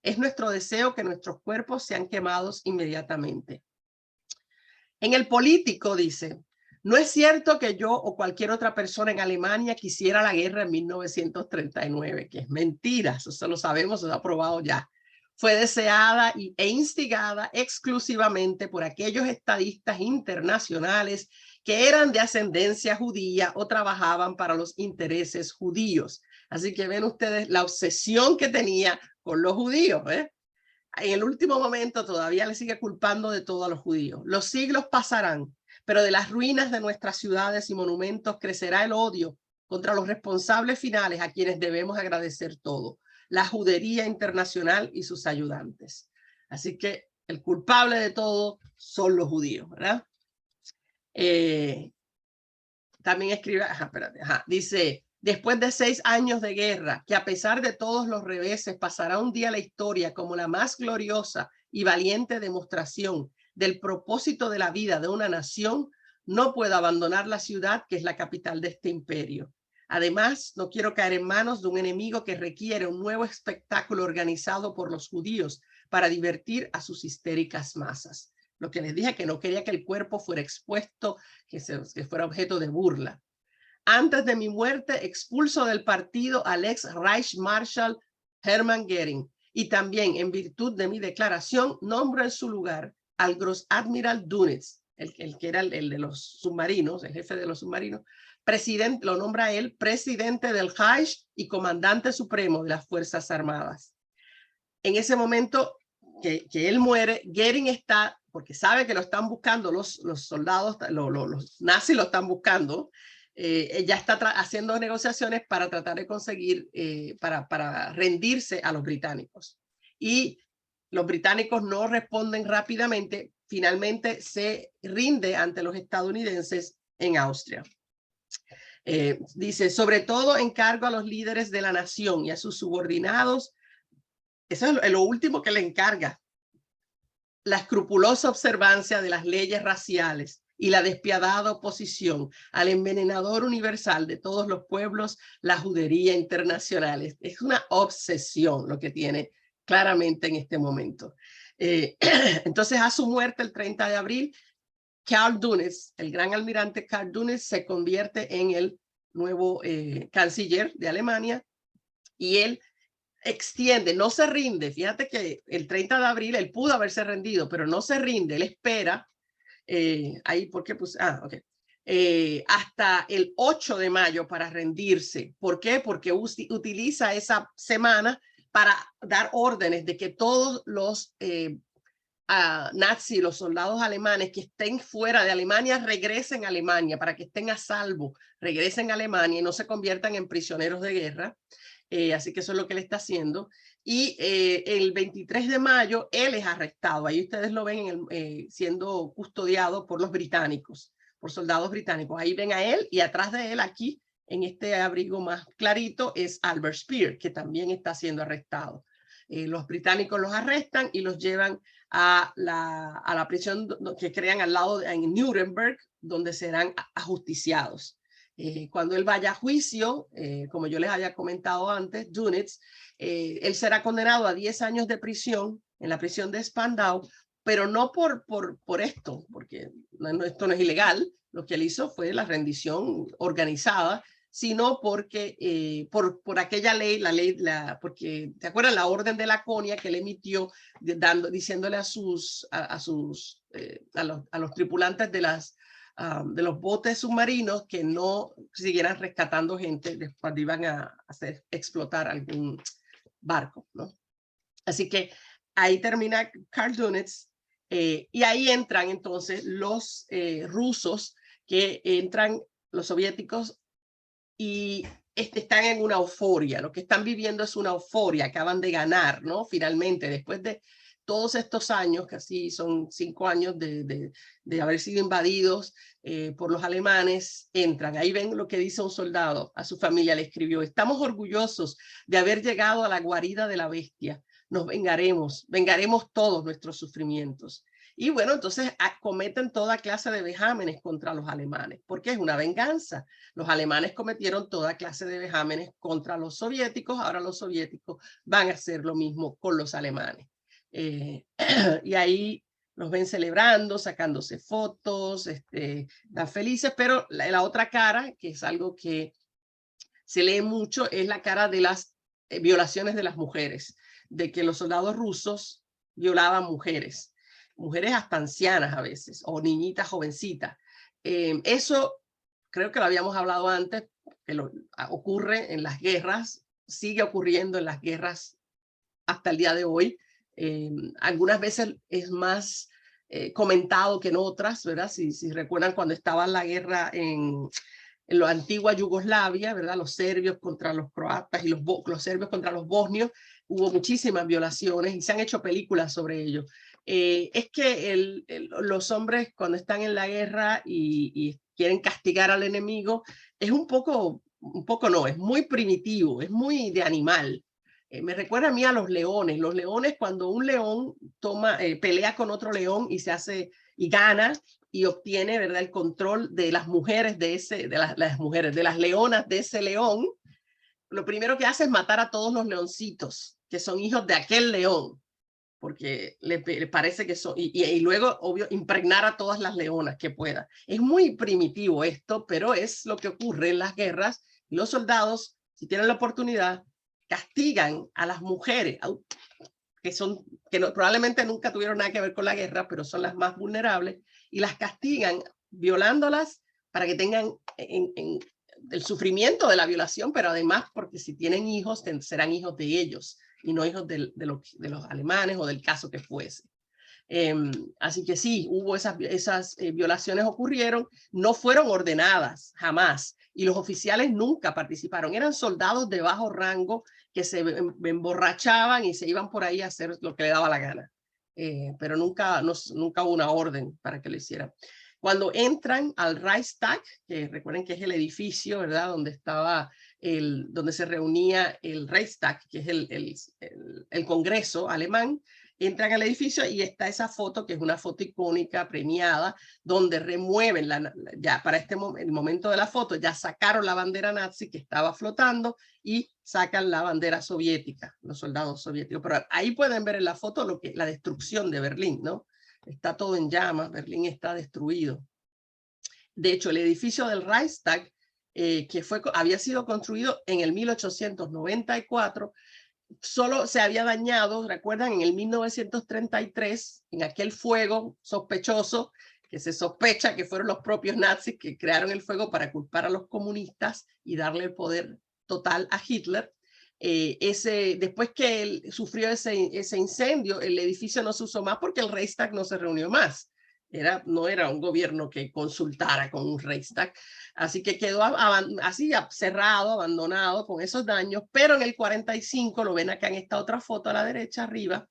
Es nuestro deseo que nuestros cuerpos sean quemados inmediatamente. En el político dice, no es cierto que yo o cualquier otra persona en Alemania quisiera la guerra en 1939, que es mentira, eso lo sabemos, eso está probado ya. Fue deseada e instigada exclusivamente por aquellos estadistas internacionales que eran de ascendencia judía o trabajaban para los intereses judíos. Así que ven ustedes la obsesión que tenía con los judíos, ¿eh? En el último momento todavía le sigue culpando de todo a los judíos. Los siglos pasarán, pero de las ruinas de nuestras ciudades y monumentos crecerá el odio contra los responsables finales a quienes debemos agradecer todo. La judería internacional y sus ayudantes. Así que el culpable de todo son los judíos, ¿verdad? También escribe, dice, después de 6 años de guerra, que a pesar de todos los reveses, pasará un día a la historia como la más gloriosa y valiente demostración del propósito de la vida de una nación, no puedo abandonar la ciudad que es la capital de este imperio. Además, no quiero caer en manos de un enemigo que requiere un nuevo espectáculo organizado por los judíos para divertir a sus histéricas masas. Lo que les dije, que no quería que el cuerpo fuera expuesto, que fuera objeto de burla. Antes de mi muerte, expulso del partido al ex Reichsmarschall Hermann Göring y también, en virtud de mi declaración, nombro en su lugar al Großadmiral Dönitz, el que era el de los submarinos, el jefe de los submarinos, presidente, lo nombra él presidente del Reich y comandante supremo de las Fuerzas Armadas. En ese momento que él muere, Göring está, porque sabe que lo están buscando los soldados, los nazis lo están buscando, ya está haciendo negociaciones para tratar de conseguir, para rendirse a los británicos. Y los británicos no responden rápidamente, finalmente se rinde ante los estadounidenses en Austria. Dice, sobre todo encargo a los líderes de la nación y a sus subordinados, eso es lo último que le encarga, la escrupulosa observancia de las leyes raciales y la despiadada oposición al envenenador universal de todos los pueblos, la judería internacional. Es una obsesión lo que tiene claramente en este momento. Entonces, a su muerte el 30 de abril, Karl Dönitz, el gran almirante Karl Dönitz, se convierte en el nuevo canciller de Alemania y él extiende, no se rinde. Fíjate que el 30 de abril él pudo haberse rendido, pero no se rinde, él espera. Ahí, ¿por qué puse? Hasta el 8 de mayo para rendirse. ¿Por qué? Porque utiliza esa semana para dar órdenes de que todos los nazis, los soldados alemanes que estén fuera de Alemania, regresen a Alemania para que estén a salvo, regresen a Alemania y no se conviertan en prisioneros de guerra. Así que eso es lo que él está haciendo. Y el 23 de mayo él es arrestado. Ahí ustedes lo ven siendo custodiado por los británicos, por soldados británicos. Ahí ven a él y atrás de él aquí, en este abrigo más clarito, es Albert Speer, que también está siendo arrestado. Los británicos los arrestan y los llevan a la prisión que crean al lado en Nuremberg, donde serán ajusticiados. Cuando él vaya a juicio, como yo les había comentado antes, Dönitz, él será condenado a 10 años de prisión en la prisión de Spandau, pero no por esto, porque esto no es ilegal. Lo que él hizo fue la rendición organizada, sino porque por aquella ley, porque ¿te acuerdas la orden de Laconia que él emitió diciéndole a los tripulantes de los botes submarinos que no siguieran rescatando gente después iban a hacer explotar algún barco, ¿no? Así que ahí termina Karl Dönitz y ahí entran entonces los rusos los soviéticos y están en una euforia. Lo que están viviendo es una euforia, acaban de ganar, ¿no? Finalmente, después de todos estos años, casi son 5 años de haber sido invadidos por los alemanes, entran. Ahí ven lo que dice un soldado a su familia, le escribió: estamos orgullosos de haber llegado a la guarida de la bestia. Nos vengaremos todos nuestros sufrimientos. Y bueno, entonces cometen toda clase de vejámenes contra los alemanes, porque es una venganza. Los alemanes cometieron toda clase de vejámenes contra los soviéticos, ahora los soviéticos van a hacer lo mismo con los alemanes. Y ahí los ven celebrando, sacándose fotos, tan felices, pero la otra cara, que es algo que se lee mucho, es la cara de las violaciones de las mujeres, de que los soldados rusos violaban mujeres hasta ancianas a veces, o niñitas jovencitas. Eso creo que lo habíamos hablado antes, que ocurre en las guerras, sigue ocurriendo en las guerras hasta el día de hoy. Algunas veces es más comentado que en otras, ¿verdad? Si recuerdan cuando estaba la guerra en la antigua Yugoslavia, ¿verdad? Los serbios contra los croatas y los serbios contra los bosnios, hubo muchísimas violaciones y se han hecho películas sobre ello. Es que los hombres cuando están en la guerra y quieren castigar al enemigo, es un poco no, es muy primitivo, es muy de animal. Me recuerda a mí a los leones. Los leones, cuando un león pelea con otro león y y gana y obtiene, ¿verdad?, el control de las mujeres de las leonas de ese león, lo primero que hace es matar a todos los leoncitos que son hijos de aquel león, porque le parece que son, y luego, obvio, impregnar a todas las leonas que pueda. Es muy primitivo esto, pero es lo que ocurre en las guerras. Los soldados, si tienen la oportunidad, castigan a las mujeres, que probablemente nunca tuvieron nada que ver con la guerra, pero son las más vulnerables, y las castigan violándolas para que tengan el sufrimiento de la violación, pero además porque si tienen hijos, serán hijos de ellos, y no hijos de los alemanes o del caso que fuese. Así que sí, hubo esas violaciones ocurrieron, no fueron ordenadas jamás, y los oficiales nunca participaron, eran soldados de bajo rango que se emborrachaban y se iban por ahí a hacer lo que le daba la gana, pero nunca hubo una orden para que lo hicieran. Cuando entran al Reichstag, que recuerden que es el edificio, ¿verdad?, donde se reunía el Reichstag, que es el Congreso alemán, entran al edificio y está esa foto, que es una foto icónica, premiada, donde remueven, ya para el momento de la foto, ya sacaron la bandera nazi que estaba flotando y sacan la bandera soviética, los soldados soviéticos. Pero ahí pueden ver en la foto la destrucción de Berlín, ¿no? Está todo en llamas, Berlín está destruido. De hecho, el edificio del Reichstag, que había sido construido en el 1894, solo se había dañado, recuerdan, en el 1933, en aquel fuego sospechoso, que se sospecha que fueron los propios nazis que crearon el fuego para culpar a los comunistas y darle el poder total a Hitler. Después que él sufrió ese incendio, el edificio no se usó más porque el Reichstag no se reunió más. No era un gobierno que consultara con un Reichstag, así que quedó así cerrado, abandonado con esos daños, pero en el 45, lo ven acá en esta otra foto a la derecha arriba,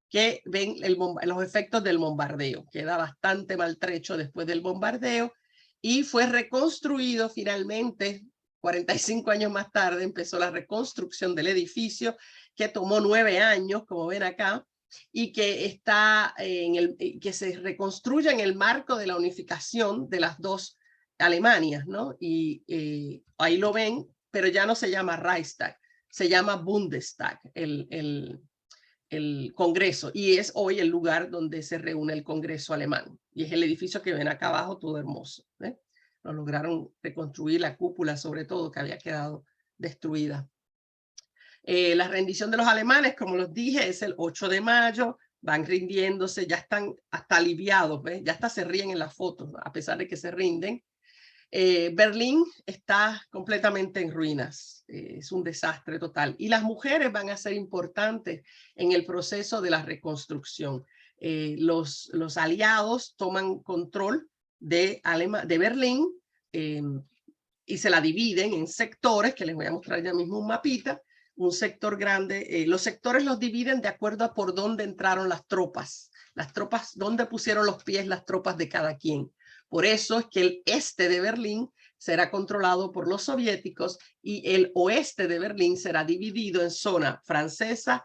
que ven los efectos del bombardeo. Queda bastante maltrecho después del bombardeo y fue reconstruido finalmente. 45 años más tarde empezó la reconstrucción del edificio, que tomó 9 años, como ven acá, y que que se reconstruye en el marco de la unificación de las dos Alemanias, ¿no? Y ahí lo ven, pero ya no se llama Reichstag, se llama Bundestag, el Congreso, y es hoy el lugar donde se reúne el Congreso alemán, y es el edificio que ven acá abajo, todo hermoso, ¿eh? Lo lograron reconstruir, la cúpula sobre todo, que había quedado destruida. La rendición de los alemanes, como los dije, es el 8 de mayo, van rindiéndose, ya están hasta aliviados, ¿ves? Ya hasta se ríen en las fotos, a pesar de que se rinden. Berlín está completamente en ruinas, es un desastre total, y las mujeres van a ser importantes en el proceso de la reconstrucción. Los aliados toman control de Berlín y se la dividen en sectores, que les voy a mostrar ya mismo un mapita. Un sector grande, los sectores los dividen de acuerdo a por dónde entraron las tropas, dónde pusieron los pies las tropas de cada quien. Por eso es que el este de Berlín será controlado por los soviéticos y el oeste de Berlín será dividido en zona francesa,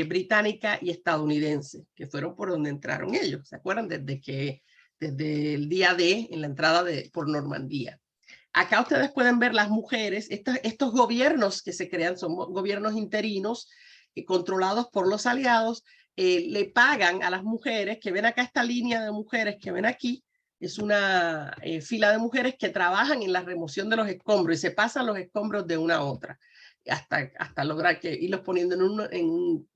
británica y estadounidense, que fueron por donde entraron ellos. ¿Se acuerdan? Desde el día D, en la entrada por Normandía. Acá ustedes pueden ver las mujeres, estos gobiernos que se crean son gobiernos interinos controlados por los aliados, le pagan a las mujeres, que ven acá esta línea de mujeres que ven aquí, es una fila de mujeres que trabajan en la remoción de los escombros y se pasan los escombros de una a otra hasta lograr irlos poniendo en un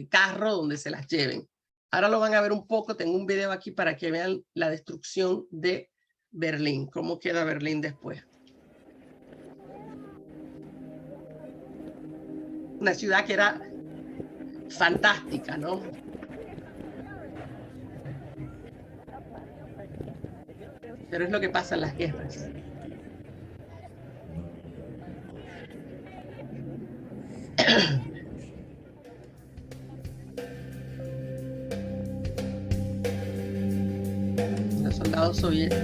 carro donde se las lleven. Ahora lo van a ver un poco, tengo un video aquí para que vean la destrucción de Berlín, cómo queda Berlín después. Una ciudad que era fantástica, ¿no? Pero es lo que pasa en las guerras. Los soldados soviéticos.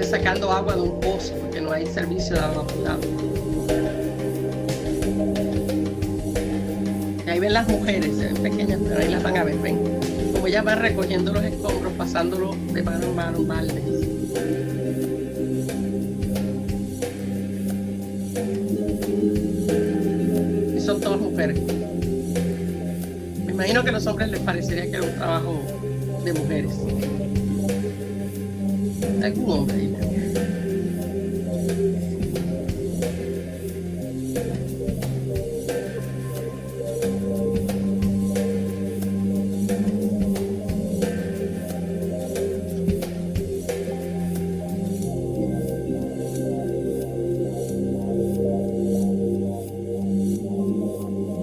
Sacando agua de un pozo porque no hay servicio de agua potable. Y ahí ven las mujeres, se ven pequeñas, pero ahí las van a ver, ven. Como ellas van recogiendo los escombros, pasándolo de mano en mano, baldes. Y son todas mujeres. Me imagino que a los hombres les parecería que era un trabajo de mujeres. Algún hombre ahí.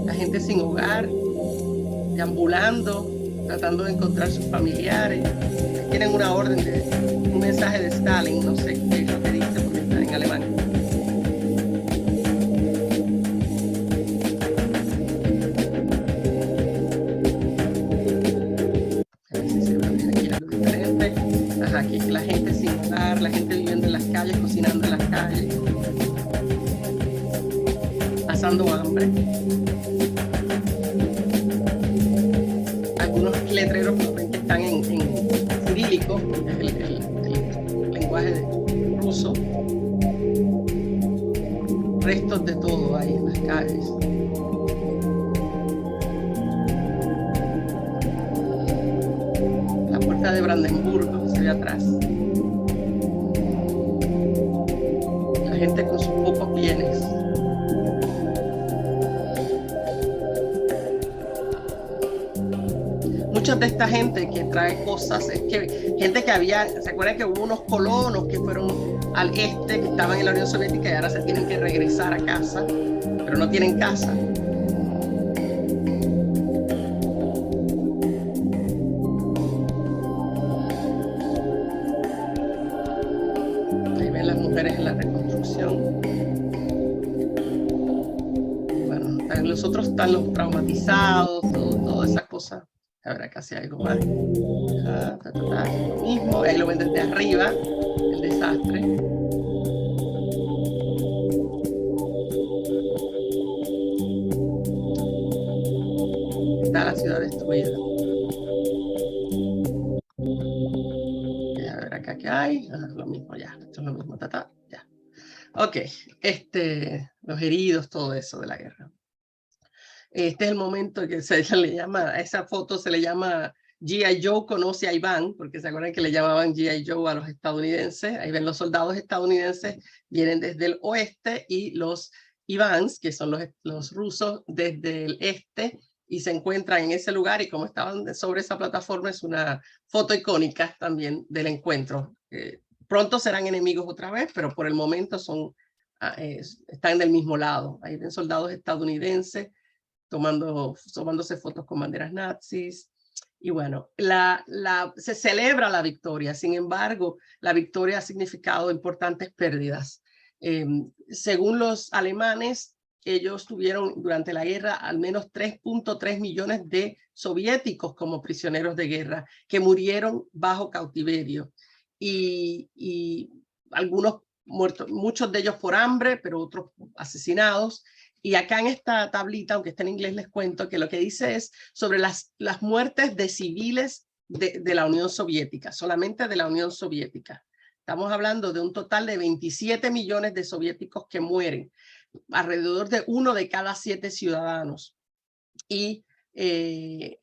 La gente sin hogar, deambulando, tratando de encontrar sus familiares. Tienen una orden un mensaje de Stalin, no sé qué es lo que dice porque está en alemán. A ver si se ve bien aquí algo diferente. Ajá, aquí la gente sin hogar, la gente viviendo en las calles, cocinando en las calles, pasando hambre. Algunos letreros que están en cirílico, es el lenguaje ruso. Restos de todo ahí en las calles. La puerta de Brandenburgo se ve atrás. La gente con sus pocos bienes. Muchas de esta gente que trae cosas, es que gente que ¿se acuerdan que hubo unos colonos que fueron al este, que estaban en la Unión Soviética y ahora se tienen que regresar a casa, pero no tienen casa? Ahí ven las mujeres en la reconstrucción. Bueno, los otros están los traumatizados, todas esas cosas. A ver, acá si hay algo más. Lo mismo, ahí lo ven desde arriba, el desastre. Está la ciudad destruida. Y a ver acá qué hay. Lo mismo ya, esto es lo mismo, ya. Ok, los heridos, todo eso de la guerra. Este es el momento que se le llama, a esa foto se le llama G.I. Joe conoce a Iván, porque se acuerdan que le llamaban G.I. Joe a los estadounidenses. Ahí ven los soldados estadounidenses, vienen desde el oeste, y los Ivans, que son los rusos, desde el este, y se encuentran en ese lugar, y como estaban sobre esa plataforma, es una foto icónica también del encuentro. Pronto serán enemigos otra vez, pero por el momento están del mismo lado. Ahí ven soldados estadounidenses, tomándose fotos con banderas nazis, Y bueno, se celebra la victoria, sin embargo, la victoria ha significado importantes pérdidas. Según los alemanes, ellos tuvieron durante la guerra al menos 3.3 millones de soviéticos como prisioneros de guerra que murieron bajo cautiverio. Y algunos muertos, muchos de ellos por hambre, pero otros asesinados. Y acá en esta tablita, aunque está en inglés, les cuento que lo que dice es sobre las muertes de civiles de la Unión Soviética, solamente de la Unión Soviética. Estamos hablando de un total de 27 millones de soviéticos que mueren, alrededor de 1 de cada 7 ciudadanos. Y de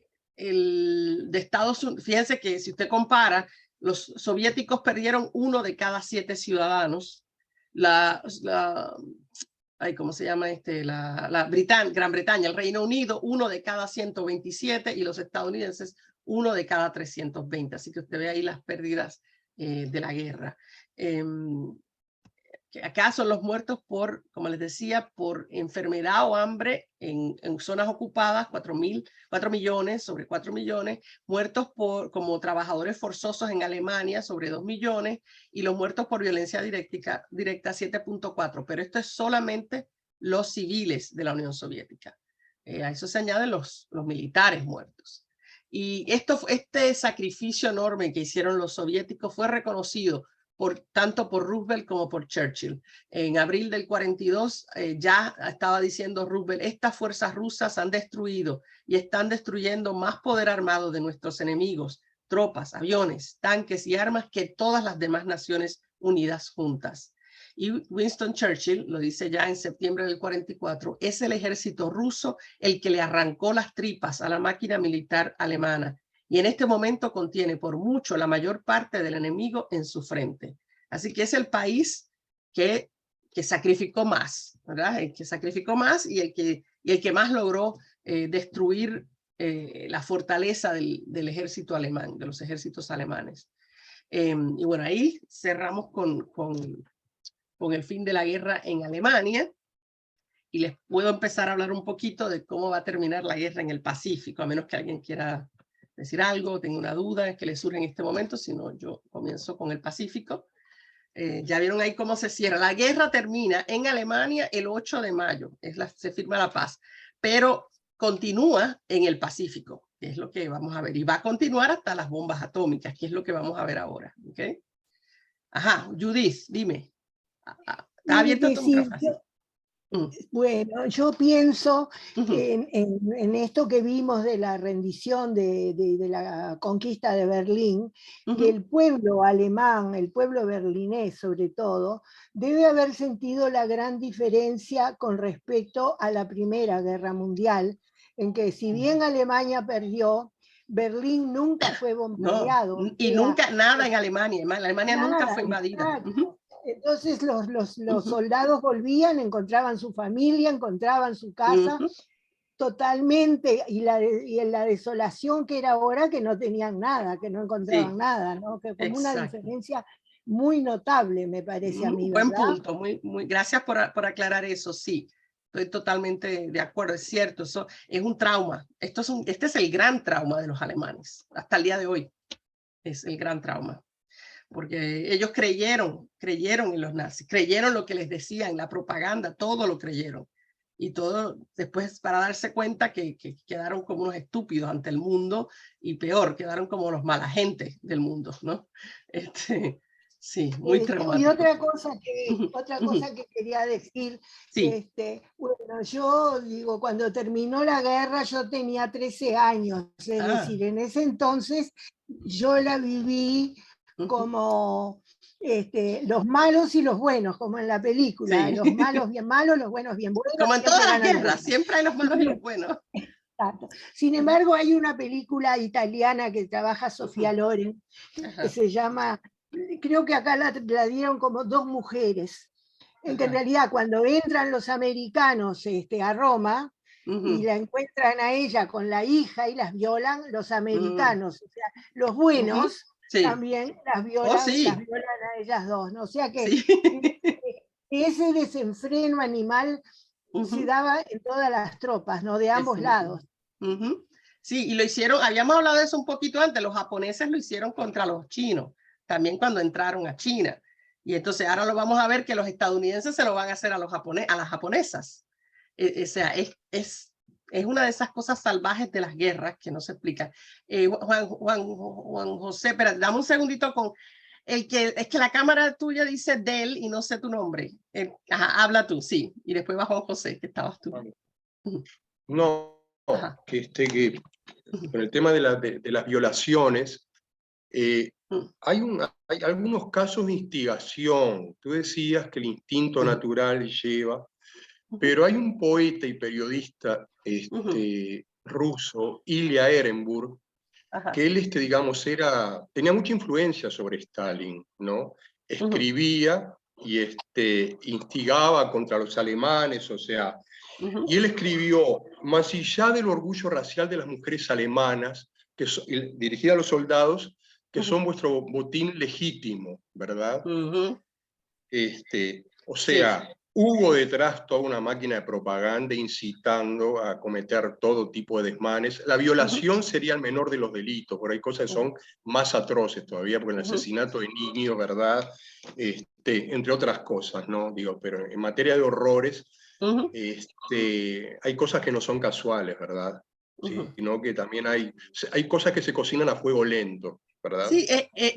Estados Unidos, fíjense que si usted compara, los soviéticos perdieron 1 de cada 7 ciudadanos. ¿Cómo se llama Gran Bretaña, el Reino Unido, 1 de cada 127 y los estadounidenses 1 de cada 320. Así que usted ve ahí las pérdidas de la guerra. Acá son los muertos por, como les decía, por enfermedad o hambre en zonas ocupadas, 4 millones, sobre 4 millones, muertos como trabajadores forzosos en Alemania, sobre 2 millones, y los muertos por violencia directa 7.4, pero esto es solamente los civiles de la Unión Soviética. A eso se añaden los militares muertos. Y este sacrificio enorme que hicieron los soviéticos fue reconocido tanto por Roosevelt como por Churchill. En abril del 42 ya estaba diciendo Roosevelt, estas fuerzas rusas han destruido y están destruyendo más poder armado de nuestros enemigos, tropas, aviones, tanques y armas que todas las demás naciones unidas juntas. Y Winston Churchill, lo dice ya en septiembre del 44, es el ejército ruso el que le arrancó las tripas a la máquina militar alemana. Y en este momento contiene por mucho la mayor parte del enemigo en su frente. Así que es el país que sacrificó más, ¿verdad? El que sacrificó más y el que más logró destruir la fortaleza del ejército alemán, de los ejércitos alemanes. Y bueno, ahí cerramos con el fin de la guerra en Alemania. Y les puedo empezar a hablar un poquito de cómo va a terminar la guerra en el Pacífico, a menos que alguien quiera decir algo, tengo una duda que le surge en este momento, si no yo comienzo con el Pacífico. Ya vieron ahí cómo se cierra. La guerra termina en Alemania el 8 de mayo, se firma la paz, pero continúa en el Pacífico, que es lo que vamos a ver, y va a continuar hasta las bombas atómicas, que es lo que vamos a ver ahora. ¿Okay? Ajá, Judith, dime. ¿Está abierto tu micrófono? Bueno, yo pienso en esto que vimos de la rendición de la conquista de Berlín, que el pueblo alemán, el pueblo berlinés sobre todo, debe haber sentido la gran diferencia con respecto a la Primera Guerra Mundial, en que si bien Alemania perdió, Berlín nunca fue bombardeado. No, y nunca nada en Alemania, Alemania nunca fue invadida. Entonces los soldados volvían, encontraban su familia, encontraban su casa, totalmente, y la desolación que era ahora, que no tenían nada, que no encontraban nada, ¿no? Que como una diferencia muy notable, me parece a mí, ¿verdad? Buen punto, muy gracias por aclarar eso, sí. Estoy totalmente de acuerdo, es cierto, eso es un trauma. Este es el gran trauma de los alemanes, hasta el día de hoy, es el gran trauma. Porque ellos creyeron en los nazis, creyeron lo que les decían, la propaganda, todo lo creyeron. Y todo después para darse cuenta que quedaron como unos estúpidos ante el mundo y peor, quedaron como los mala gente del mundo, ¿no? Sí, muy traumático. Y otra cosa que quería decir, sí. Bueno, yo digo, cuando terminó la guerra yo tenía 13 años, es decir, en ese entonces yo la viví como los malos y los buenos, como en la película, sí. Los malos bien malos, los buenos bien buenos. Como en todas las guerras, siempre hay los malos y los buenos. Exacto. Sin embargo, hay una película italiana que trabaja Sofía Loren, que se llama, creo que acá la dieron como Dos mujeres, en que en realidad cuando entran los americanos a Roma, y la encuentran a ella con la hija y las violan los americanos, o sea, los buenos, sí. También las violan, sí. Las violan a ellas dos, ¿no? O sea que sí. Ese desenfreno animal se daba en todas las tropas, ¿no? De ambos lados. Sí, y lo hicieron, habíamos hablado de eso un poquito antes, los japoneses lo hicieron contra los chinos, también cuando entraron a China. Y entonces ahora lo vamos a ver que los estadounidenses se lo van a hacer a las japonesas. O sea, es una de esas cosas salvajes de las guerras que no se explican. Juan José, espera, dame un segundito con es que la cámara tuya dice Del y no sé tu nombre. Ajá, habla tú, sí. Y después va Juan José, que estabas tú. No, que con el tema de las violaciones, hay algunos casos de instigación. Tú decías que el instinto natural lleva, pero hay un poeta y periodista ruso, Ilya Ehrenburg, que él, digamos, tenía mucha influencia sobre Stalin, ¿no? Escribía y instigaba contra los alemanes, o sea, y él escribió, más allá del orgullo racial de las mujeres alemanas, dirigida a los soldados, que son vuestro botín legítimo, ¿verdad? O sea, hubo detrás toda una máquina de propaganda incitando a cometer todo tipo de desmanes. La violación sería el menor de los delitos, pero hay cosas que son más atroces todavía, porque el asesinato de niños, ¿verdad? Entre otras cosas, ¿no? Digo, pero en materia de horrores, hay cosas que no son casuales, ¿verdad? Sino que también hay cosas que se cocinan a fuego lento, ¿verdad? Sí,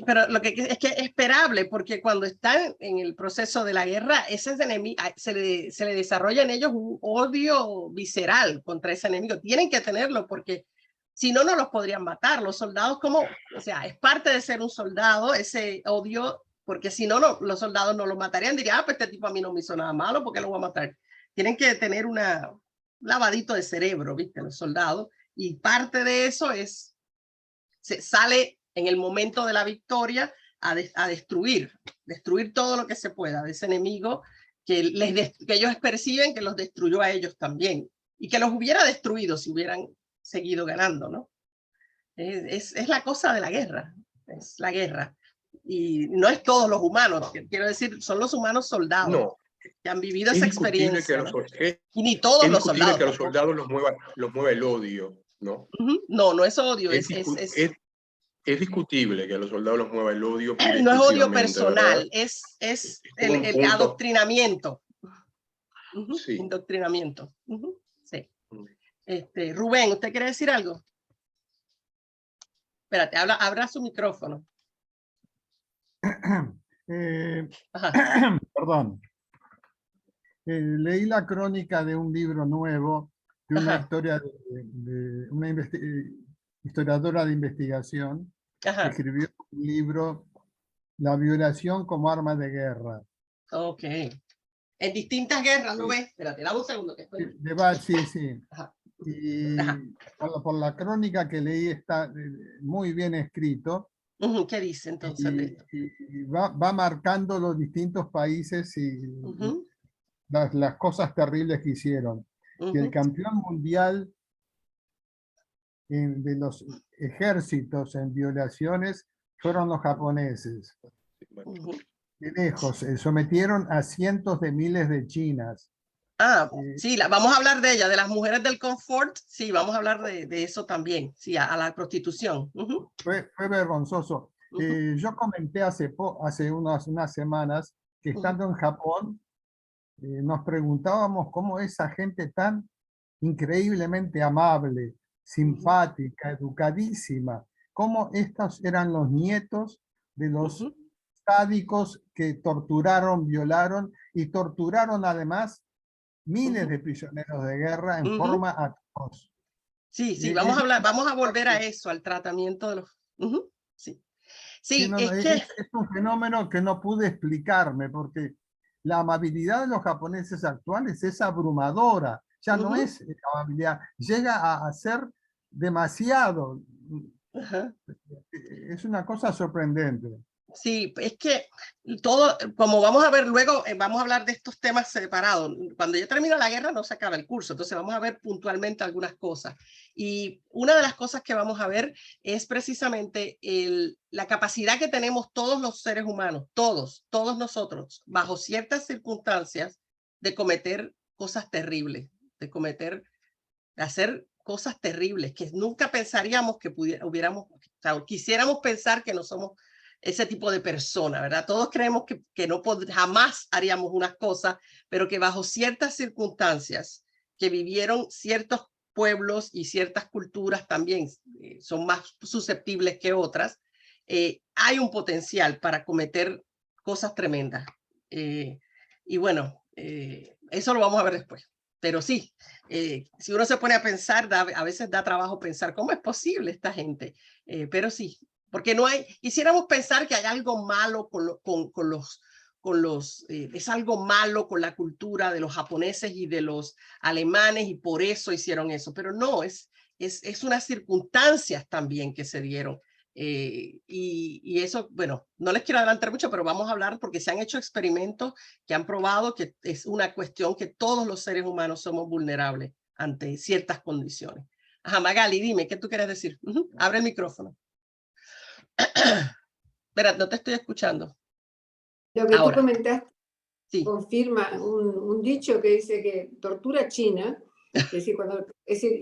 pero lo que es que es esperable, porque cuando están en el proceso de la guerra, ese enemigo, se le desarrolla en ellos un odio visceral contra ese enemigo. Tienen que tenerlo, porque si no, no los podrían matar. Los soldados, o sea, es parte de ser un soldado, ese odio, porque si no, los soldados no lo matarían. Dirían, pues este tipo a mí no me hizo nada malo, ¿por qué lo voy a matar? Tienen que tener un lavadito de cerebro, ¿viste? Los soldados. Y parte de eso se sale en el momento de la victoria a destruir todo lo que se pueda de ese enemigo que ellos perciben que los destruyó a ellos también y que los hubiera destruido si hubieran seguido ganando, ¿no? Es la cosa de la guerra, es la guerra. Y no es todos los humanos, quiero decir, son los humanos soldados. No. Que han vivido esa experiencia, ¿no? Y ni todos los soldados. Que a los soldados los mueva el odio, ¿no? No es odio, es discutible que a los soldados los mueva el odio. No es odio personal, es el adoctrinamiento. Sí. Indoctrinamiento. Sí. Rubén, ¿usted quiere decir algo? Espérate, abra su micrófono. Perdón. Leí la crónica de un libro nuevo, de una historia de una historiadora de investigación, que escribió un libro, La violación como arma de guerra. Ok. En distintas guerras, ¿no ves? Espérate, dame un segundo. Que estoy... Sí. Y por la crónica que leí está muy bien escrito. ¿Qué dice entonces? Y va marcando los distintos países y las cosas terribles que hicieron. Que el campeón mundial de los ejércitos en violaciones fueron los japoneses. De lejos, sometieron a cientos de miles de chinas. Sí, vamos a hablar de ella, de las mujeres del confort, sí, vamos a hablar de eso también, sí, a la prostitución. Fue vergonzoso. Yo comenté hace unas semanas que estando en Japón, nos preguntábamos cómo esa gente tan increíblemente amable, simpática, educadísima, cómo estos eran los nietos de los sádicos que torturaron, violaron y torturaron además miles de prisioneros de guerra en forma atroz. Sí, vamos a volver a eso, al tratamiento de los... Es un fenómeno que no pude explicarme, porque la amabilidad de los japoneses actuales es abrumadora, ya no es amabilidad, llega a ser demasiado. Es una cosa sorprendente. Sí, es que todo, como vamos a ver luego, vamos a hablar de estos temas separados. Cuando ya termina la guerra no se acaba el curso, entonces vamos a ver puntualmente algunas cosas. Y una de las cosas que vamos a ver es precisamente la capacidad que tenemos todos los seres humanos, todos nosotros, bajo ciertas circunstancias, de cometer cosas terribles, de hacer cosas terribles que nunca pensaríamos que hubiéramos, o sea, quisiéramos pensar que no somos ese tipo de persona, ¿verdad? Todos creemos que no jamás haríamos unas cosas, pero que bajo ciertas circunstancias que vivieron ciertos pueblos y ciertas culturas también son más susceptibles que otras, hay un potencial para cometer cosas tremendas. Y bueno, eso lo vamos a ver después. Pero sí, si uno se pone a pensar, a veces da trabajo pensar cómo es posible esta gente. Pero sí, porque no hay, quisiéramos pensar que hay algo malo es algo malo con la cultura de los japoneses y de los alemanes y por eso hicieron eso. Pero no, es unas circunstancias también que se dieron. Y eso, bueno, no les quiero adelantar mucho, pero vamos a hablar porque se han hecho experimentos que han probado que es una cuestión que todos los seres humanos somos vulnerables ante ciertas condiciones. Ajá, Magali, dime, ¿qué tú quieres decir? Abre el micrófono. Espera, no te estoy escuchando. Lo que tú comentaste confirma un dicho que dice que tortura china, es decir,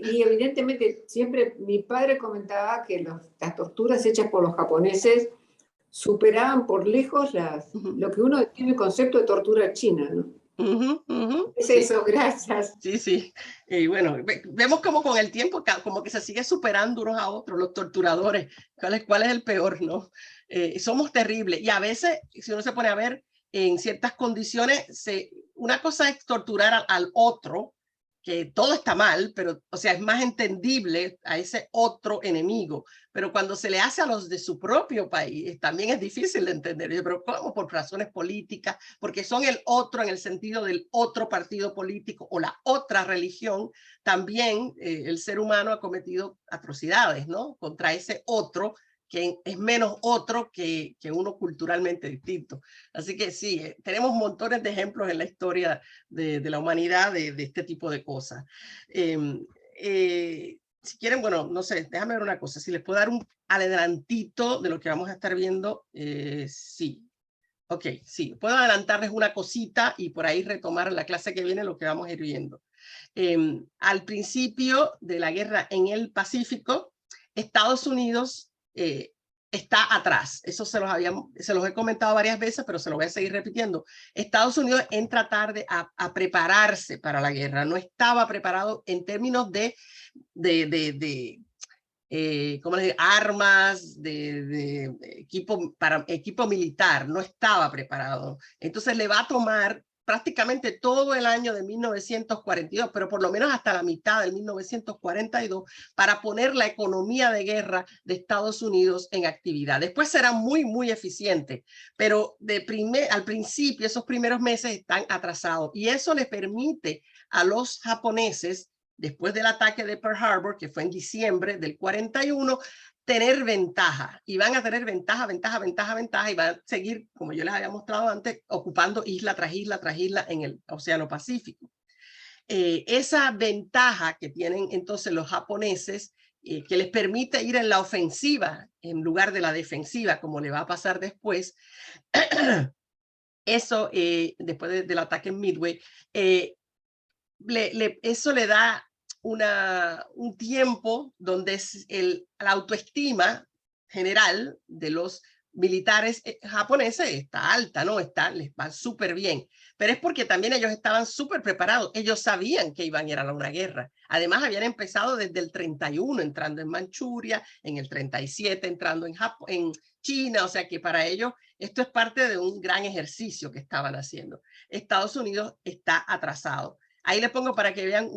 y evidentemente siempre mi padre comentaba que las torturas hechas por los japoneses superaban por lejos lo que uno tiene el concepto de tortura china, ¿no? Es eso, gracias. Sí, sí. Y bueno, vemos como con el tiempo como que se sigue superando unos a otros los torturadores. ¿Cuál es el peor, no? Somos terribles. Y a veces, si uno se pone a ver, en ciertas condiciones, una cosa es torturar al otro, que todo está mal, pero, o sea, es más entendible a ese otro enemigo. Pero cuando se le hace a los de su propio país, también es difícil de entender. Pero ¿cómo? Por razones políticas, porque son el otro en el sentido del otro partido político o la otra religión. También el ser humano ha cometido atrocidades, ¿no? Contra ese otro, que es menos otro que uno culturalmente distinto. Así que sí, tenemos montones de ejemplos en la historia de la humanidad de este tipo de cosas. Si quieren, bueno, no sé, déjame ver una cosa, si les puedo dar un adelantito de lo que vamos a estar viendo. Sí, ok, sí, puedo adelantarles una cosita y por ahí retomar en la clase que viene lo que vamos a ir viendo. Al principio de la guerra en el Pacífico, Estados Unidos está atrás. Eso se los he comentado varias veces, pero se lo voy a seguir repitiendo. Estados Unidos en tratar a prepararse para la guerra. No estaba preparado en términos de ¿cómo les digo? Armas, de equipo militar. No estaba preparado. Entonces le va a tomar prácticamente todo el año de 1942, pero por lo menos hasta la mitad del 1942, para poner la economía de guerra de Estados Unidos en actividad. Después será muy, muy eficiente, pero al principio, esos primeros meses están atrasados, y eso le permite a los japoneses, después del ataque de Pearl Harbor, que fue en diciembre del 41, tener ventaja, y van a tener ventaja, y van a seguir, como yo les había mostrado antes, ocupando isla tras isla tras isla en el Océano Pacífico. Esa ventaja que tienen entonces los japoneses, que les permite ir en la ofensiva en lugar de la defensiva, como le va a pasar después, eso, después del ataque en Midway, eso le da un tiempo donde la autoestima general de los militares japoneses está alta, ¿no? Les va súper bien, pero es porque también ellos estaban súper preparados. Ellos sabían que iban a ir a una guerra. Además, habían empezado desde el 31 entrando en Manchuria, en el 37 entrando en China, o sea que para ellos esto es parte de un gran ejercicio que estaban haciendo. Estados Unidos está atrasado. Ahí le pongo para que vean,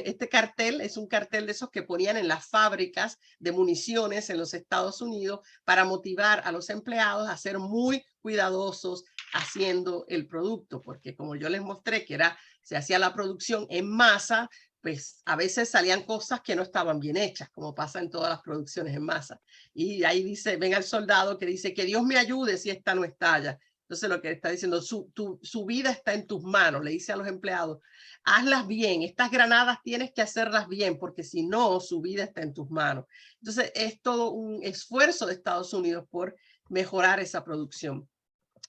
este cartel es un cartel de esos que ponían en las fábricas de municiones en los Estados Unidos para motivar a los empleados a ser muy cuidadosos haciendo el producto, porque como yo les mostré que se hacía la producción en masa, pues a veces salían cosas que no estaban bien hechas, como pasa en todas las producciones en masa. Y ahí dice, ven al soldado que dice que Dios me ayude si esta no estalla. Entonces lo que está diciendo, su vida está en tus manos, le dice a los empleados, hazlas bien, estas granadas tienes que hacerlas bien, porque si no, su vida está en tus manos. Entonces es todo un esfuerzo de Estados Unidos por mejorar esa producción.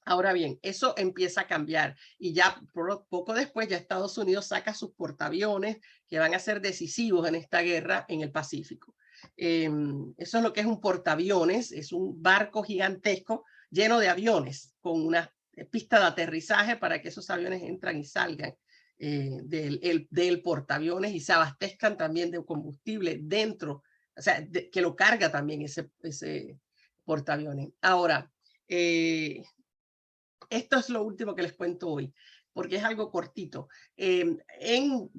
Ahora bien, eso empieza a cambiar y ya poco después ya Estados Unidos saca sus portaaviones que van a ser decisivos en esta guerra en el Pacífico. Eso es lo que es un portaaviones, es un barco gigantesco lleno de aviones con una pista de aterrizaje para que esos aviones entran y salgan del portaaviones y se abastezcan también de combustible dentro, o sea, que lo carga también ese portaaviones. Ahora, esto es lo último que les cuento hoy, porque es algo cortito. En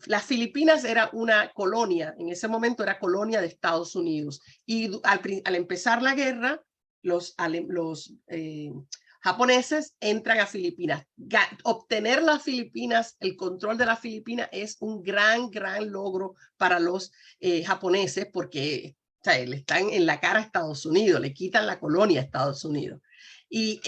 las Filipinas era una colonia, en ese momento era colonia de Estados Unidos. Y al empezar la guerra, los japoneses entran a Filipinas. Obtener las Filipinas, el control de las Filipinas es un gran logro para los japoneses, porque o sea, le están en la cara a Estados Unidos, le quitan la colonia a Estados Unidos. Y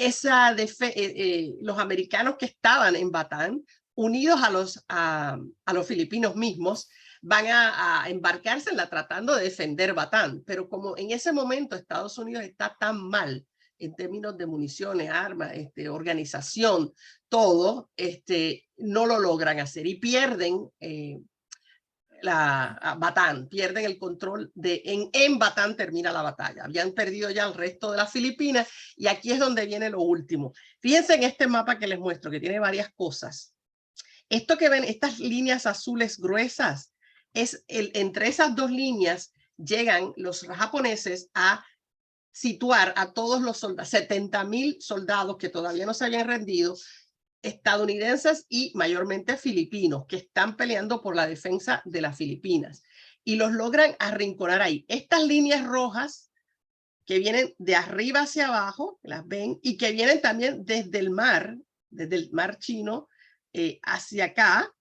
los americanos que estaban en Batán, unidos a los filipinos mismos, van a embarcarse tratando de defender Batán. Pero como en ese momento Estados Unidos está tan mal en términos de municiones, armas, organización, todo, no lo logran hacer y pierden Batán, pierden el control en Batán termina la batalla. Habían perdido ya el resto de las Filipinas y aquí es donde viene lo último. Fíjense en este mapa que les muestro que tiene varias cosas. Esto que ven, estas líneas azules gruesas, entre esas dos líneas llegan los japoneses a situar a todos los soldados, 70,000 soldados que todavía no se habían rendido, estadounidenses y mayormente filipinos que están peleando por la defensa de las Filipinas y los logran arrinconar ahí. Estas líneas rojas que vienen de arriba hacia abajo, las ven, y que vienen también desde el mar Chino hacia acá,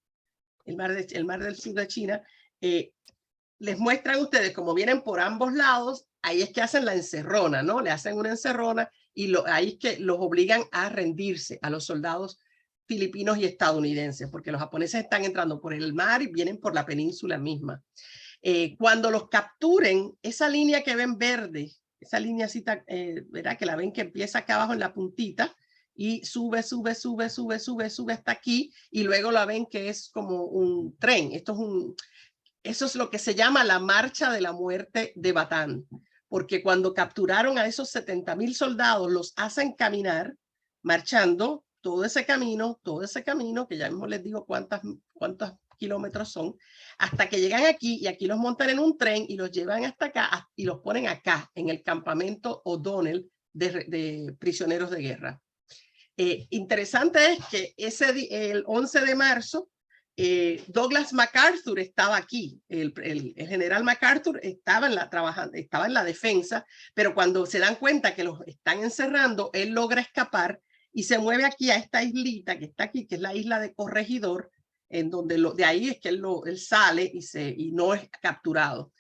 el mar del sur de China, les muestran a ustedes como vienen por ambos lados. Ahí es que hacen la encerrona, ¿no? Le hacen una encerrona y ahí es que los obligan a rendirse a los soldados filipinos y estadounidenses, porque los japoneses están entrando por el mar y vienen por la península misma. Cuando los capturen, esa línea que ven verde, esa línea ¿verdad? Que la ven que empieza acá abajo en la puntita y sube hasta aquí y luego la ven que es como un tren. Eso es lo que se llama la marcha de la muerte de Batán, porque cuando capturaron a esos 70,000 soldados, los hacen caminar, marchando todo ese camino, que ya mismo les digo cuántos kilómetros son, hasta que llegan aquí y aquí los montan en un tren y los llevan hasta acá y los ponen acá, en el campamento O'Donnell de prisioneros de guerra. Interesante es que el 11 de marzo, Douglas MacArthur estaba aquí, el general MacArthur estaba en la defensa, pero cuando se dan cuenta que los están encerrando, él logra escapar y se mueve aquí a esta islita que está aquí, que es la isla de Corregidor, en donde de ahí es que él sale y no es capturado.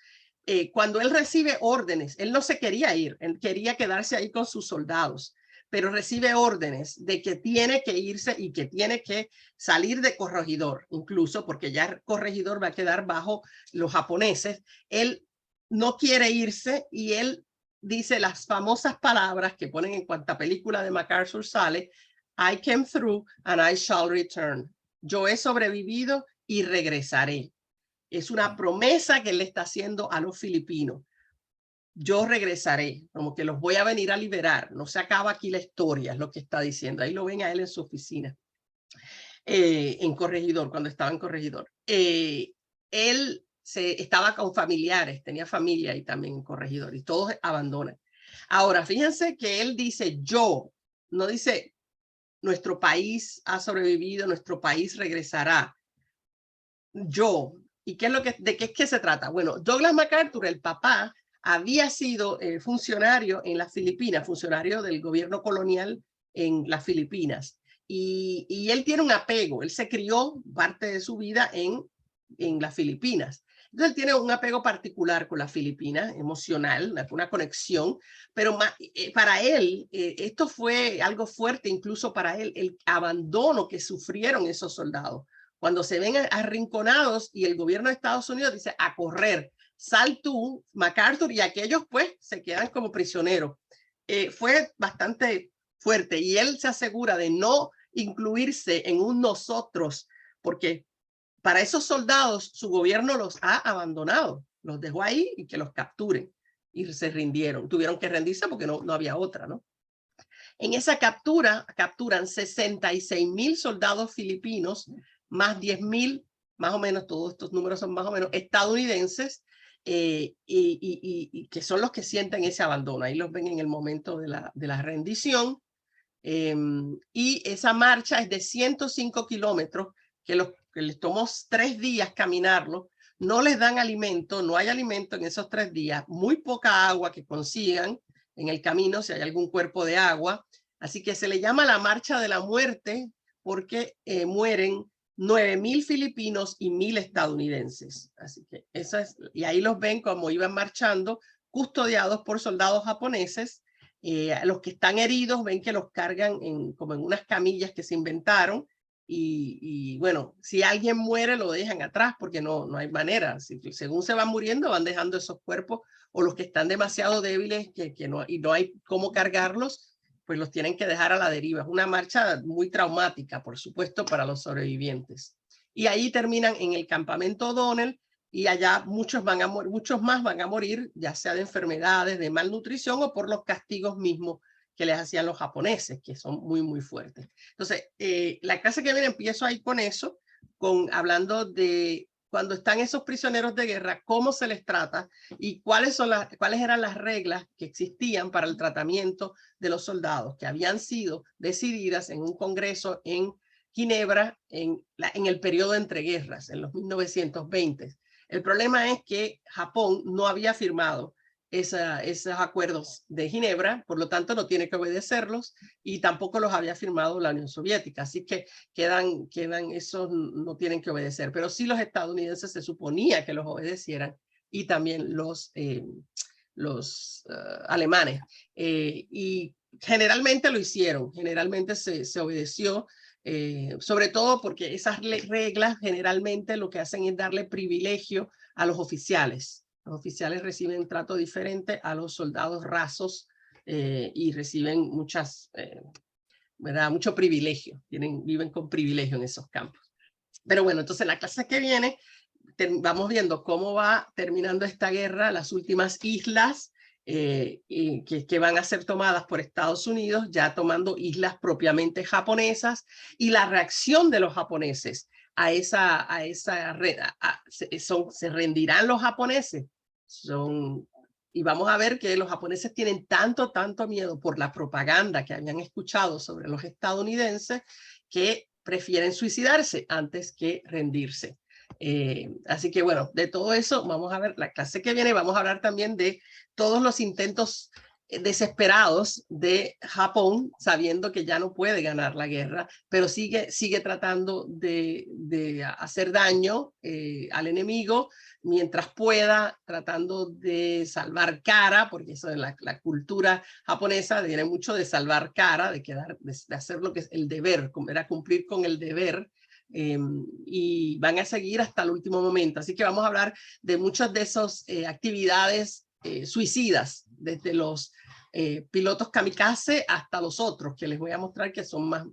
Cuando él recibe órdenes, él no se quería ir, él quería quedarse ahí con sus soldados, pero recibe órdenes de que tiene que irse y que tiene que salir de Corregidor, incluso porque ya Corregidor va a quedar bajo los japoneses. Él no quiere irse y él dice las famosas palabras que ponen en cuanta película de MacArthur sale: I came through and I shall return. Yo he sobrevivido y regresaré. Es una promesa que él le está haciendo a los filipinos. Yo regresaré, como que los voy a venir a liberar. No se acaba aquí la historia, es lo que está diciendo. Ahí lo ven a él en su oficina, en Corregidor, cuando estaba en Corregidor. Él estaba con familiares, tenía familia ahí también en Corregidor, y todos abandonan. Ahora, fíjense que él dice yo, no dice nuestro país ha sobrevivido, nuestro país regresará. Yo. ¿Y qué es de qué es que se trata? Bueno, Douglas MacArthur, el papá, había sido funcionario en las Filipinas, funcionario del gobierno colonial en las Filipinas. Y él tiene un apego, él se crió parte de su vida en las Filipinas. Entonces él tiene un apego particular con las Filipinas, emocional, una conexión, pero para él esto fue algo fuerte, incluso para él, el abandono que sufrieron esos soldados. Cuando se ven arrinconados y el gobierno de Estados Unidos dice a correr, sal tú, MacArthur, y aquellos pues se quedan como prisioneros. Fue bastante fuerte. Y él se asegura de no incluirse en un nosotros, porque para esos soldados su gobierno los ha abandonado, los dejó ahí y que los capturen. Y se rindieron, tuvieron que rendirse porque no había otra, ¿no? En esa captura, capturan 66,000 soldados filipinos, más 10,000, más o menos, todos estos números son más o menos estadounidenses, y que son los que sienten ese abandono. Ahí los ven en el momento de la rendición. Y esa marcha es de 105 kilómetros, que les tomó 3 días caminarlo. No les dan alimento, no hay alimento en esos 3 días, muy poca agua que consigan en el camino, si hay algún cuerpo de agua. Así que se le llama la marcha de la muerte porque mueren 9,000 filipinos y 1,000 estadounidenses. Así que y ahí los ven como iban marchando, custodiados por soldados japoneses. Los que están heridos ven que los cargan como en unas camillas que se inventaron. Y bueno, si alguien muere lo dejan atrás porque no hay manera. Según se van muriendo van dejando esos cuerpos, o los que están demasiado débiles y no hay cómo cargarlos, pues los tienen que dejar a la deriva. Es una marcha muy traumática, por supuesto, para los sobrevivientes. Y ahí terminan en el campamento O'Donnell, y allá muchos más van a morir, ya sea de enfermedades, de malnutrición o por los castigos mismos que les hacían los japoneses, que son muy, muy fuertes. Entonces, la clase que viene empiezo ahí con eso, hablando de cuando están esos prisioneros de guerra, cómo se les trata y cuáles eran las reglas que existían para el tratamiento de los soldados, que habían sido decididas en un congreso en Ginebra en el periodo entre guerras, en los 1920. El problema es que Japón no había firmado esos acuerdos de Ginebra, por lo tanto no tiene que obedecerlos, y tampoco los había firmado la Unión Soviética, así que quedan esos no tienen que obedecer, pero sí los estadounidenses se suponía que los obedecieran, y también los alemanes, y generalmente lo hicieron, generalmente se obedeció, sobre todo porque esas reglas generalmente lo que hacen es darle privilegio a los oficiales. Los oficiales reciben trato diferente a los soldados rasos, y reciben mucho privilegio, viven con privilegio en esos campos. Pero bueno, entonces la clase que viene vamos viendo cómo va terminando esta guerra, las últimas islas que van a ser tomadas por Estados Unidos, ya tomando islas propiamente japonesas, y la reacción de los japoneses se rendirán los japoneses. Y vamos a ver que los japoneses tienen tanto miedo por la propaganda que habían escuchado sobre los estadounidenses, que prefieren suicidarse antes que rendirse. Así que bueno, de todo eso vamos a ver la clase que viene. Vamos a hablar también de todos los intentos desesperados de Japón, sabiendo que ya no puede ganar la guerra, pero sigue tratando de hacer daño al enemigo mientras pueda, tratando de salvar cara, porque eso es la cultura japonesa, viene mucho de salvar cara, de hacer lo que es el deber, era cumplir con el deber. Y van a seguir hasta el último momento. Así que vamos a hablar de muchas de esas actividades suicidas, desde los pilotos kamikaze hasta los otros, que les voy a mostrar que son más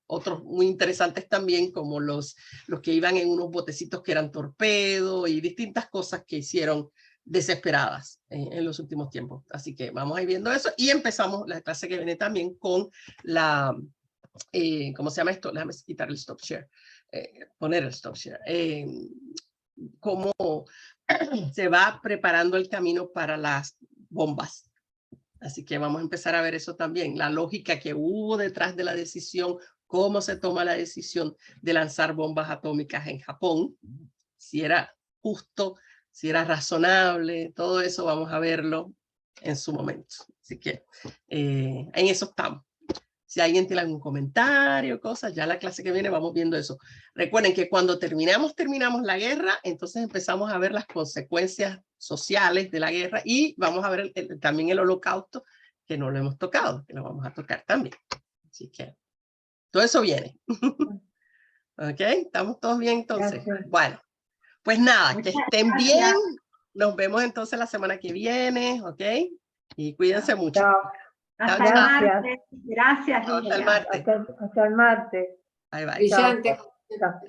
otros muy interesantes también, como los que iban en unos botecitos que eran torpedo y distintas cosas que hicieron desesperadas en los últimos tiempos. Así que vamos a ir viendo eso, y empezamos la clase que viene también con la... ¿cómo se llama esto? Déjame quitar el stop share, poner el stop share. Cómo se va preparando el camino para las bombas. Así que vamos a empezar a ver eso también, la lógica que hubo detrás de la decisión, cómo se toma la decisión de lanzar bombas atómicas en Japón, si era justo, si era razonable, todo eso vamos a verlo en su momento. Así que en eso estamos. Si alguien tiene algún comentario, cosas, ya la clase que viene vamos viendo eso. Recuerden que cuando terminamos la guerra, entonces empezamos a ver las consecuencias sociales de la guerra, y vamos a ver también el holocausto, que no lo hemos tocado, que lo vamos a tocar también. Así que todo eso viene. ¿Ok? ¿Estamos todos bien entonces? Gracias. Bueno, pues nada, que estén bien. Nos vemos entonces la semana que viene, ¿ok? Y cuídense mucho. Chao. Hasta el martes. Gracias, Ligia. Hasta el martes. Hasta el martes. Bye, bye. Brillante. Chao.